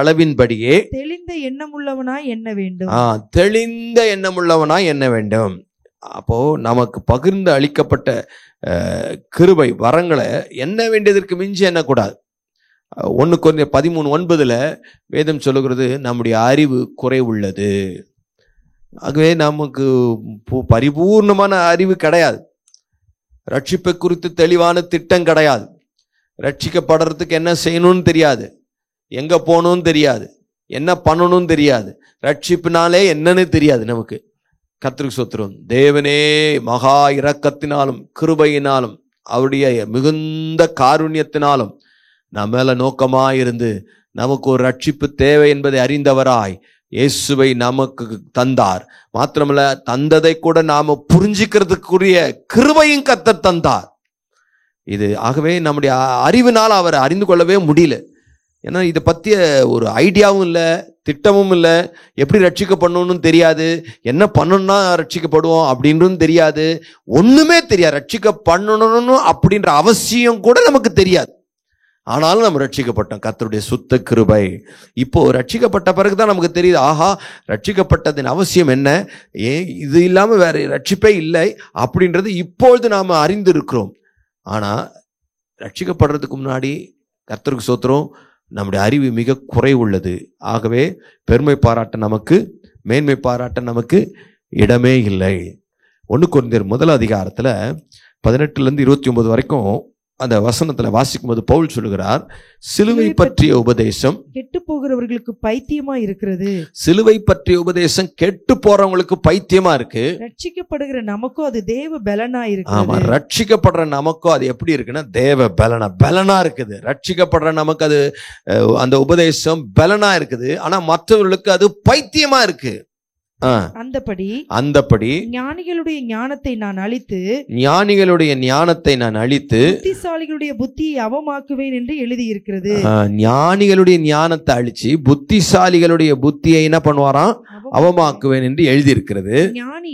D: அளவின்படியே தெளிந்த எண்ணமுள்ளவனாய் எண்ண வேண்டும்.
B: தெளிந்த எண்ணமுள்ளவனாய் எண்ண வேண்டும். அப்போ நமக்கு பகிர்ந்து அளிக்கப்பட்ட கிருபை வரங்களை எண்ண வேண்டியதற்கு மிஞ்சி எண்ணக்கூடாது. 1 கொரிந்தியர் 13:9 வேதம் சொல்லுகிறது, நம்முடைய அறிவு குறை உள்ளது. ஆகவே நமக்கு பரிபூர்ணமான அறிவு கிடையாது. ரட்சிப்பை குறித்து தெளிவான திட்டம் கிடையாது. ரட்சிக்கப்படுறதுக்கு என்ன செய்யணும்னு தெரியாது, எங்க போகணும்னு தெரியாது, என்ன பண்ணணும்னு தெரியாது, ரட்சிப்பினாலே என்னன்னு தெரியாது நமக்கு. கர்த்தருக்கு ஸ்தோத்திரம். தேவனே மகா இரக்கத்தினாலும் கிருபையினாலும் அவருடைய மிகுந்த காருண்யத்தினாலும் நம்ம மேல நோக்கமாயிருந்து நமக்கு ஒரு ரட்சிப்பு தேவை என்பதை அறிந்தவராய் இயேசுவை நமக்கு தந்தார். மாத்திரமல்ல, தந்ததை கூட நாம புரிஞ்சுக்கிறதுக்குரிய கிருபையும் கர்த்தர் தந்தார். இது ஆகவே நம்முடைய அறிவினால் அவரை அறிந்து கொள்ளவே முடியல. ஏன்னா இதை பற்றிய ஒரு ஐடியாவும் இல்லை, திட்டமும் இல்லை, எப்படி ரட்சிக்கப்படணும்னு தெரியாது, என்ன பண்ணணும்னா ரட்சிக்கப்படுவோம் அப்படின்றது தெரியாது, ஒன்றுமே தெரியாது. ரட்சிக்க பண்ணணும்னு அப்படின்ற அவசியம் கூட நமக்கு தெரியாது. ஆனாலும் நம்ம ரட்சிக்கப்பட்டோம், கர்த்தருடைய சுத்த கிருபை. இப்போ ரட்சிக்கப்பட்ட பிறகுதான் நமக்கு தெரியுது, ஆஹா ரட்சிக்கப்பட்டதின் அவசியம் என்ன, ஏன் இது இல்லாமல் வேற ரட்சிப்பே இல்லை அப்படின்றது இப்பொழுது நாம் அறிந்திருக்கிறோம். ஆனால் ரட்சிக்கப்படுறதுக்கு முன்னாடி கர்த்தருக்கு ஸ்தோத்திரம், நம்முடைய அறிவு மிக குறைவுள்ளது. ஆகவே பெருமை பாராட்ட நமக்கு, மேன்மை பாராட்ட நமக்கு இடமே இல்லை. 1 கொரிந்தியர் 1 18 29 வரைக்கும் அந்த வசனத்துல வாசிக்கும் போது பவுல் சொல்லுகிறார், சிலுவை பற்றிய உபதேசம்
D: கெட்டு போகிறவர்களுக்கு பைத்தியமா இருக்கிறது.
B: சிலுவை பற்றிய உபதேசம் கெட்டு போறவங்களுக்கு பைத்தியமா இருக்கு.
D: ரட்சிக்கப்படுகிற நமக்கும் அது தேவ பலனா இருக்கு.
B: ஆமா, ரட்சிக்கப்படுற நமக்கும் அது எப்படி இருக்குன்னா தேவ பலனா இருக்குது. ரட்சிக்கப்படுற நமக்கு அது அந்த உபதேசம் பலனா இருக்குது. ஆனா மற்றவர்களுக்கு அது பைத்தியமா இருக்கு.
D: அந்தபடி ஞானிகளுடைய ஞானத்தை நான் அழித்து புத்திசாலிகளுடைய புத்தியை அவமாக்குவேன் என்று எழுதி இருக்கிறது.
B: ஞானிகளுடைய ஞானத்தை அழிச்சு புத்திசாலிகளுடைய புத்தியை என்ன பண்ணுவாராம், அவமாக்குவேன் என்று எழுதி இருக்கிறது. ஞானி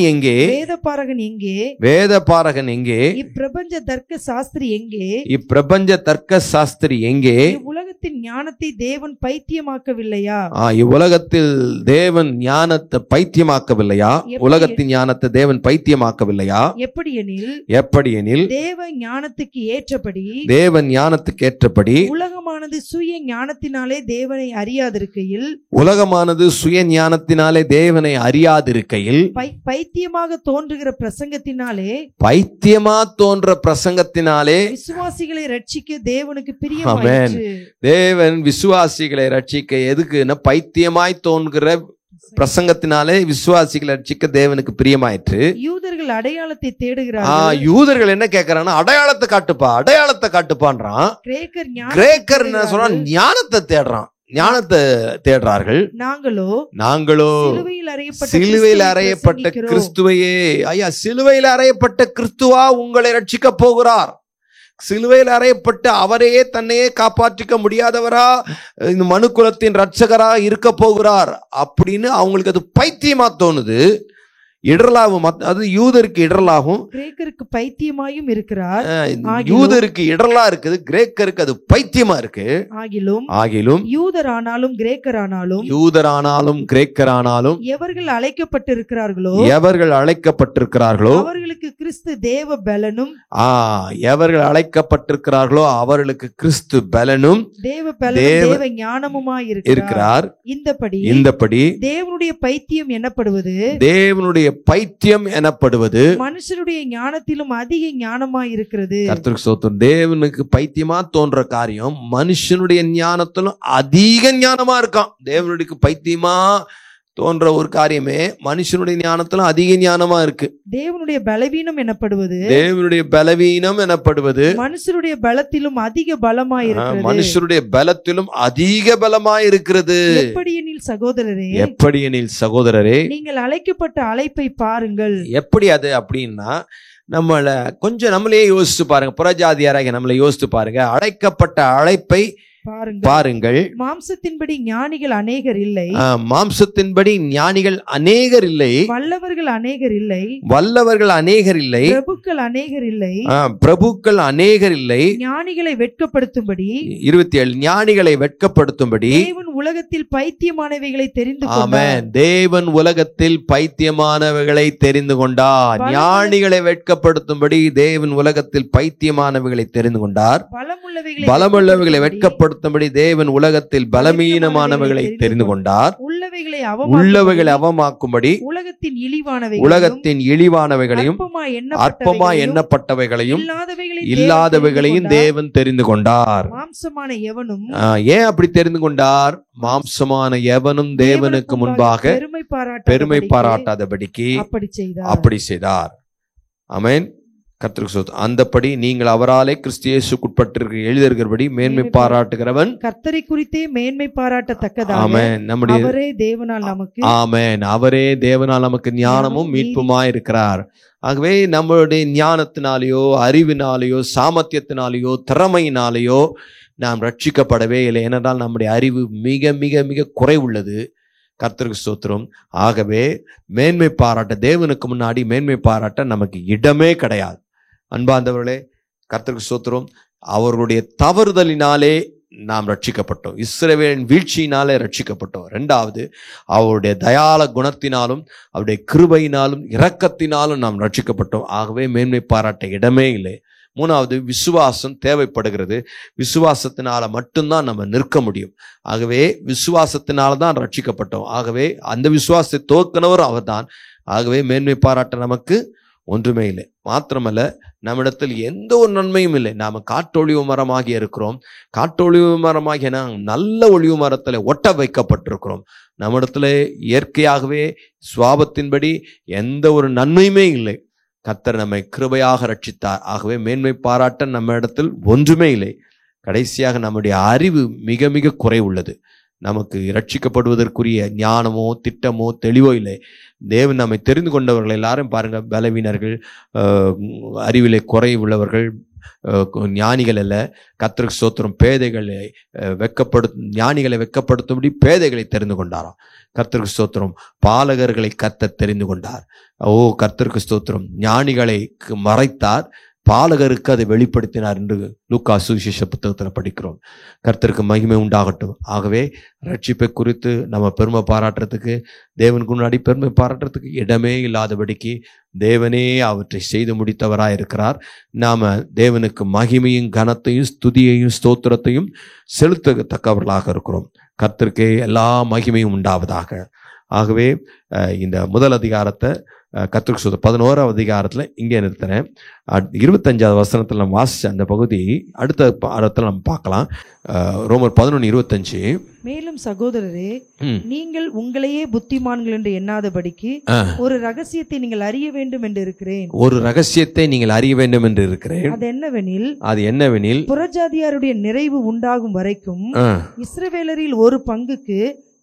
B: எங்கே? வேதபாரகன் எங்கே?
D: இப்பிரபஞ்ச தர்க்க
B: சாஸ்திரி எங்கே?
D: உலகத்தின் ஞானத்தை தேவன் பைத்தியமாக்கவில்லையா?
B: இவ்வுலகத்தில் தேவன் ஞானத்தை பைத்தியமாக்கவில்லையா? உலகத்தின் ஞானத்தை தேவன் பைத்தியமாக்கவில்லையா? எப்படியெனில் தேவன் ஞானத்துக்கு ஏற்றபடி
D: உலகமானது சுய ஞானத்தினாலே தேவனை அறியாதிருக்கையில்
B: பைத்தியமாக
D: தோன்றுகிற பிரசங்கத்தினாலே விசுவாசிகளை ரட்சிக்க தேவனுக்கு பிரியமாயிற்று.
B: தேவன் விசுவாசிகளை ரட்சிக்க எதுக்குன்னா பைத்தியமாய் தோன்றுகிற பிரசங்கத்தினாலே விசுவாசிகளை ரட்சிக்க தேவனுக்கு பிரியமாயிற்று.
D: யூதர்கள் அடையாளத்தை தேடுகிறார்கள்.
B: யூதர்கள் என்ன கேட்கறான்னா, அடையாளத்தை காட்டுப்பான்றான். கிரேக்கர் என்ன சொல்றான், ஞானத்தை தேடுறான், ஞானத்தை தேடுறார்கள். நாங்களோ சிலுவையில் அறையப்பட்ட கிறிஸ்துவையே. ஐயா, சிலுவையில் அறையப்பட்ட கிறிஸ்துவா உங்களை ரட்சிக்க போகிறார். சிலுவையில் அறையப்பட்டு அவரையே தன்னையே காப்பாற்றிக்க முடியாதவரா இந்த மனுக்குலத்தின் ரட்சகரா இருக்க போகிறார் அப்படின்னு அவங்களுக்கு அது பைத்தியமா தோணுது. இடரலாகும். அது யூதருக்கு இடரலாகும்,
D: கிரேக்கருக்கு பைத்தியமாயும் இருக்கிறார்.
B: யூதருக்கு இடரலா இருக்குது, கிரேக்கருக்கு அது பைத்தியமா இருக்கு.
D: ஆகிலும் யூதரானாலும் கிரேக்கரானாலும் எவர்கள் அழைக்கப்பட்டிருக்கிறார்களோ அவர்களுக்கு கிறிஸ்து தேவ பலனும்.
B: எவர்கள் அழைக்கப்பட்டிருக்கிறார்களோ அவர்களுக்கு கிறிஸ்து பலனும்
D: தேவ ஞானமுமாய் இருக்கிறார்.
B: இந்தபடி
D: தேவனுடைய பைத்தியம்
B: எனப்படுவது
D: மனுஷருடைய ஞானத்திலும் அதிக ஞானமாய் இருக்கிறது.
B: கர்த்தருக்கு ஸ்தோத்திரம். தேவனுக்கு பைத்தியமா தோன்ற காரியம் மனுஷனுடைய ஞானத்திலும் அதிக ஞானமா இருக்கான். தேவனுடைய பைத்தியமா தோன்ற ஒரு காரியமே மனுஷனுடைய ஞானத்திலும் அதிக ஞானமா இருக்கு.
D: தேவனுடைய பலவீனம் எனப்படுவது மனுஷருடைய பலத்திலும் அதிக பலமாய் இருக்கிறது.
B: மனுஷருடைய பலத்திலும் அதிக பலமாய் இருக்கிறது.
D: எப்படியெனில் சகோதரரே நீங்கள் அழைக்கப்பட்ட அழைப்பை பாருங்கள்.
B: எப்படி அது அப்படின்னா, நம்மளே யோசிச்சு பாருங்க. புறஜாதியாராக நம்மளை யோசித்து பாருங்க. அழைக்கப்பட்ட அழைப்பை பாருங்கள்.
D: மாம்சத்தின்படி ஞானிகள் அநேகர் இல்லை. வல்லவர்கள் அநேகர் இல்லை.
B: பிரபுக்கள் அநேகர் இல்லை.
D: ஞானிகளை வெட்கப்படுத்தும்படி
B: 27 ஞானிகளை வெட்கப்படுத்தும்படி
D: தேவன் உலகத்தில் பைத்தியமானவைகளை தெரிந்து கொண்டார்.
B: தேவன் உலகத்தில் பைத்தியமானவைகளை தெரிந்து கொண்டார். ஞானிகளை வெட்கப்படுத்தும்படி தேவன் உலகத்தில் பைத்தியமானவைகளை தெரிந்து கொண்டார். பலமுள்ளவைகளை வெட்கப்படுத்தும்படி தேவன் உலகத்தில் பலவீனமானவைகளை தெரிந்து கொண்டார். உள்ளவைகளை அவமாக்கும்படி உலகத்தின் இழிவானவைகளையும் அற்பமாய் எண்ணப்பட்டவைகளையும் இல்லாதவைகளையும் தேவன் தெரிந்து கொண்டார். ஏன் அப்படி தெரிந்து கொண்டார்? மாம்சமான எவனும் தேவனுக்கு முன்பாக பெருமை பாராட்டாதபடிக்கு அப்படி செய்தார். ஆமென். கர்த்தருக்கு ஸ்தோத்திரம். அந்தப்படி நீங்கள் அவராலே கிறிஸ்து இயேசுக்குட்பட்டு எழுதியிருக்கிறபடி மேன்மை பாராட்டுகிறவன்
D: கர்த்தரை குறித்தே மேன்மை பாராட்டத்தக்கதாக.
B: ஆமென். நம்முடைய
D: அவரே தேவனால் நமக்கு.
B: ஆமென். அவரே தேவனால் நமக்கு ஞானமும் மீட்புமாய் இருக்கிறார். ஆகவே நம்மளுடைய ஞானத்தினாலேயோ அறிவினாலேயோ சாமர்த்தியத்தினாலேயோ திறமையினாலேயோ நாம் ரட்சிக்கப்படவே இல்லை. ஏனென்றால் நம்முடைய அறிவு மிக மிக மிக குறைவுள்ளது. கர்த்தருக்கு ஸ்தோத்திரம். ஆகவே மேன்மை பாராட்ட, தேவனுக்கு முன்னாடி மேன்மை பாராட்ட நமக்கு இடமே கிடையாது. அன்பார்ந்தவர்களே, கர்த்தருக்கு ஸ்தோத்திரம். அவர்களுடைய தவறுதலினாலே நாம் ரட்சிக்கப்பட்டோம். இஸ்ரவேலின் வீழ்ச்சியினாலே ரட்சிக்கப்பட்டோம். இரண்டாவது, அவருடைய தயால குணத்தினாலும் அவருடைய கிருபையினாலும் இரக்கத்தினாலும் நாம் ரட்சிக்கப்பட்டோம். ஆகவே மேன்மை பாராட்ட இடமே இல்லை. மூணாவது, விசுவாசம் தேவைப்படுகிறது. விசுவாசத்தினால மட்டும்தான் நம்ம நிற்க முடியும். ஆகவே விசுவாசத்தினால தான் ரட்சிக்கப்பட்டோம். ஆகவே அந்த விசுவாசத்தை தோற்கனவர் அவர்தான். ஆகவே மேன்மை பாராட்ட நமக்கு ஒன்றுமே இல்லை. மாத்திரமல்ல, நம்மிடத்தில் எந்த ஒரு நன்மையும் இல்லை. நாம் காட்டொழிவு மரமாகி இருக்கிறோம். காட்டொழிவு மரமாகிய நாம் நல்ல ஒளிவு மரத்தில் ஒட்ட வைக்கப்பட்டிருக்கிறோம். நம்மிடத்துல இயற்கையாகவே சுவாபத்தின்படி எந்த ஒரு நன்மையுமே இல்லை. கர்த்தர் நம்மை கிருபையாக ரட்சித்தார். ஆகவே மேன்மை பாராட்ட நம்ம இடத்தில் ஒன்றுமே இல்லை. கடைசியாக நம்முடைய அறிவு மிக மிக குறைவுள்ளது. நமக்கு ரட்சிக்கப்படுவதற்குரிய ஞானமோ திட்டமோ தெளிவோ இல்லை. தேவன் நம்மை தெரிந்து கொண்டவர்கள் எல்லாரும் பாருங்க, பலவீனர்கள், அறிவிலே குறைவுள்ளவர்கள், ஞானிகள் அல்ல. கர்த்தருக்கு ஸ்தோத்திரம். பேதைகளை ஞானிகளை வெட்கப்படுத்தும்படி பேதைகளை தெரிந்து கொண்டாராம். கர்த்தருக்கு ஸ்தோத்திரம். பாலகர்களை கர்த்தர் தெரிந்து கொண்டார். ஓ, கர்த்தருக்கு ஸ்தோத்திரம். ஞானிகளை மறைத்தார், பாலகருக்கு அதை வெளிப்படுத்தினார் என்று லூக்கா சுவிசேஷ புத்தகத்தில் படிக்கிறோம். கர்த்தருக்கு மகிமை உண்டாகட்டும். ஆகவே ரட்சிப்பை குறித்து நம்ம பெருமை பாராட்டுறதுக்கு, தேவனுக்கு முன்னாடி பெருமை பாராட்டுறதுக்கு இடமே இல்லாதபடிக்கு தேவனே அவற்றை செய்து முடித்தவராய் இருக்கிறார். நாம தேவனுக்கு மகிமையும் கனத்தையும் ஸ்துதியையும் ஸ்தோத்திரத்தையும் செலுத்தத்தக்கவர்களாக இருக்கிறோம். கர்த்தருக்கே எல்லா மகிமையும் உண்டாவதாக. ஆகவே இந்த முதல் அதிகாரத்தை கர்த்தருக்கு ஸ்தோத்திரம் 11ஆவது அதிகாரத்தில் இங்கே நிறுத்தினேன். 25ஆவது வசனத்தில் நம்ம வாசிச்ச அந்த பகுதி அடுத்த பாடத்தில் நம்ம பார்க்கலாம். ரோமர் 11:25.
D: மேலும் சகோதரரே, நீங்கள் உங்களையே புத்திமான்கள் என்று எண்ணாதபடிக்கு ஒரு ரகசியத்தை நீங்கள் அறிய வேண்டும் என்று இருக்கிறேன்.
B: ஒரு ரகசியத்தை நீங்கள் அறிய வேண்டும் என்று இருக்கிறேன்.
D: அது என்னவெனில்
B: புறஜாதியாருடைய
D: நிறைவு உண்டாகும் வரைக்கும் இஸ்ரவேலரில் ஒரு பங்குக்கு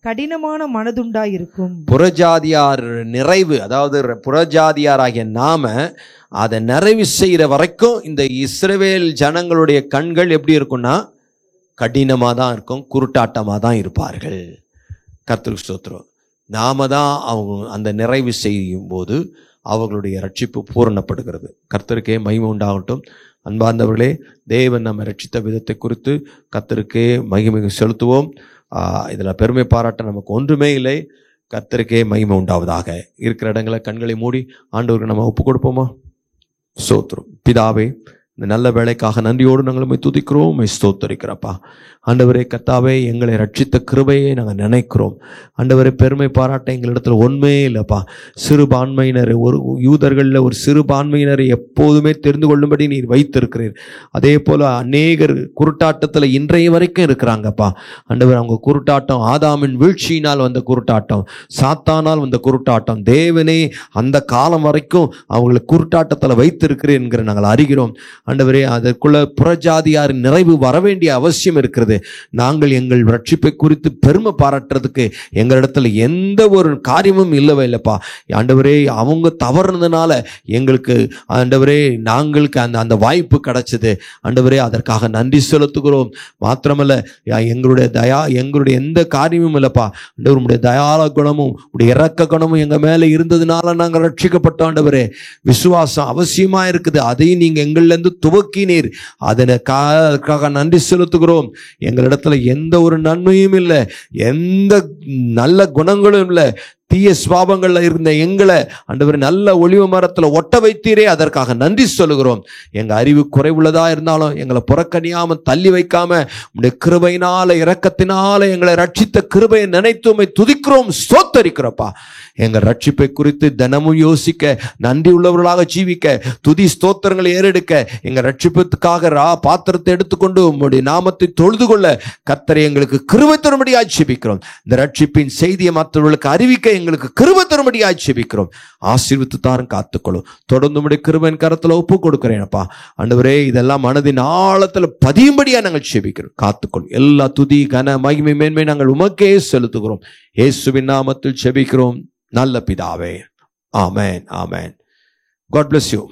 D: கடினமான மனதுண்டாயிருக்கும்.
B: புறஜாதியார் நிறைவு, அதாவது புறஜாதியாராகிய நாம அதை நிறைவு செய்கிற வரைக்கும் இந்த இஸ்ரவேல் ஜனங்களுடைய கண்கள் எப்படி இருக்கும்னா கடினமாக தான் இருக்கும், குருட்டாட்டமாக தான் இருப்பார்கள். கர்த்தருக்கு ஸ்தோத்திரம். நாம தான் அவங்க அந்த நிறைவு செய்யும் போது அவர்களுடைய ரட்சிப்பு பூரணப்படுகிறது. கர்த்தருக்கே மகிமை உண்டாகட்டும். அன்பார்ந்தவர்களே, தேவன் நம்ம ரட்சித்த விதத்தை குறித்து கர்த்தருக்கே மகிமை செலுத்துவோம். இதில் பெருமை பாராட்ட நமக்கு ஒன்றுமே இல்லை. கர்த்தருக்கே மகிமை உண்டாவதாக. இருக்கிற இடங்களை கண்களை மூடி ஆண்டவருக்கு நம்ம ஒப்பு கொடுப்போமா? ஸ்தோத்திரம். பிதாவே, இந்த நல்ல வேலைக்காக நன்றியோடு நாங்கள் துதிக்கிறோம், ஸ்தோத்தரிக்கிறப்பா. ஆண்டவரே, கர்த்தாவே, எங்களை ரட்சித்த கிருபையை நாங்கள் நினைக்கிறோம். ஆண்டவரே, பெருமை பாராட்ட எங்களிடத்துல ஒன்றுமே இல்லைப்பா. சிறுபான்மையினர், ஒரு யூதர்களில் ஒரு சிறுபான்மையினரை எப்போதுமே தெரிந்து கொள்ளும்படி நீர் வைத்திருக்கிறீர். அதே போல் அநேகர் குருட்டாட்டத்தில் இன்றைய வரைக்கும் இருக்கிறாங்கப்பா. ஆண்டவர், அவங்க குருட்டாட்டம் ஆதாமின் வீழ்ச்சியினால் வந்த குருட்டாட்டம், சாத்தானால் வந்த குருட்டாட்டம். தேவனே அந்த காலம் வரைக்கும் அவங்களை குருட்டாட்டத்தில் வைத்திருக்கிறேன் என்கிற நாங்கள் அறிகிறோம். ஆண்டவரே, அதற்குள்ள புறஜாதியாரின் நிறைவு வர வேண்டிய அவசியம் இருக்கிறது. நாங்கள் எங்கள் ரட்சிப்பை குறித்து பெருமை பாராட்டுறதுக்கு எங்களிடத்துல எந்த ஒரு காரியமும் இல்லவே இல்லைப்பா. ஆண்டவரே, அவங்க தவறுனதுனால எங்களுக்கு ஆண்டவரே நாங்களுக்கு அந்த வாய்ப்பு கிடைச்சது. ஆண்டவரே, அதற்காக நன்றி செலுத்துகிறோம். மாத்திரமல்ல, எங்களுடைய எந்த காரியமும் இல்லைப்பா. ஆண்டவர், உடைய தயால குணமும் உடைய இரக்க குணமும் எங்க மேல இருந்ததுனால நாங்கள் ரட்சிக்கப்பட்டோம். ஆண்டவரே, விசுவாசம் அவசியமா இருக்குது. அதையும் நீங்க எங்கள்லேருந்து துவக்கினீர். அதற்காக நன்றி செலுத்துகிறோம். எங்களிடத்துல எந்த ஒரு நன்மையும் இல்லை, எந்த நல்ல குணங்களும் இல்லை. தீய சுபாவங்கள்ல இருந்த எங்களை ஆண்டவர் நல்ல ஒளிவு மரத்துல ஒட்ட வைத்தீரே, அதற்காக நன்றி சொல்லுகிறோம். எங்க அறிவு குறைவுள்ளதா இருந்தாலும் எங்களை புறக்கணியாம தள்ளி வைக்காம உடைய கிருபையினால இரக்கத்தினால எங்களை ரட்சித்த கிருபையை நினைத்து துதிக்கிறோம், ஸ்தோத்தரிக்கிறோப்பா. எங்க ரட்சிப்பை குறித்து தினமும் யோசிக்க, நன்றி உள்ளவர்களாக ஜீவிக்க, துதி ஸ்தோத்திரங்களை ஏறெடுக்க, எங்க ரட்சிப்பத்துக்காக பாத்திரத்தை எடுத்துக்கொண்டு உம்முடைய நாமத்தை தொழுது கொள்ள கர்த்தரை எங்களுக்கு கிருபை தரும்படியாக ஜெபிக்கிறோம். இந்த ரட்சிப்பின் செய்தியை மற்றவர்களுக்கு அறிவிக்க எங்களுக்கு கிருபை தரும்படியாய் ஜெபிக்கிறோம். ஆசீர்வதித்து தாரும், காத்துக்கொள்ளும். தொடர்ந்து உம்முடைய கிருபையின் கரத்துல ஒப்பு கொடுக்கிறேன்ப்பா. ஆண்டவரே, இதெல்லாம் மனதின் ஆழத்துல பதியும்படியா நாங்கள் ஜெபிக்கிறோம். காத்துக்கொள்ளும். எல்லா துதி, கன, மகிமை, மேன்மை நாங்கள் உமக்கே செலுத்துகிறோம். இயேசுவின் நாமத்தில் ஜெபிக்கிறோம் நல்ல பிதாவே. ஆமென், ஆமென். God bless you.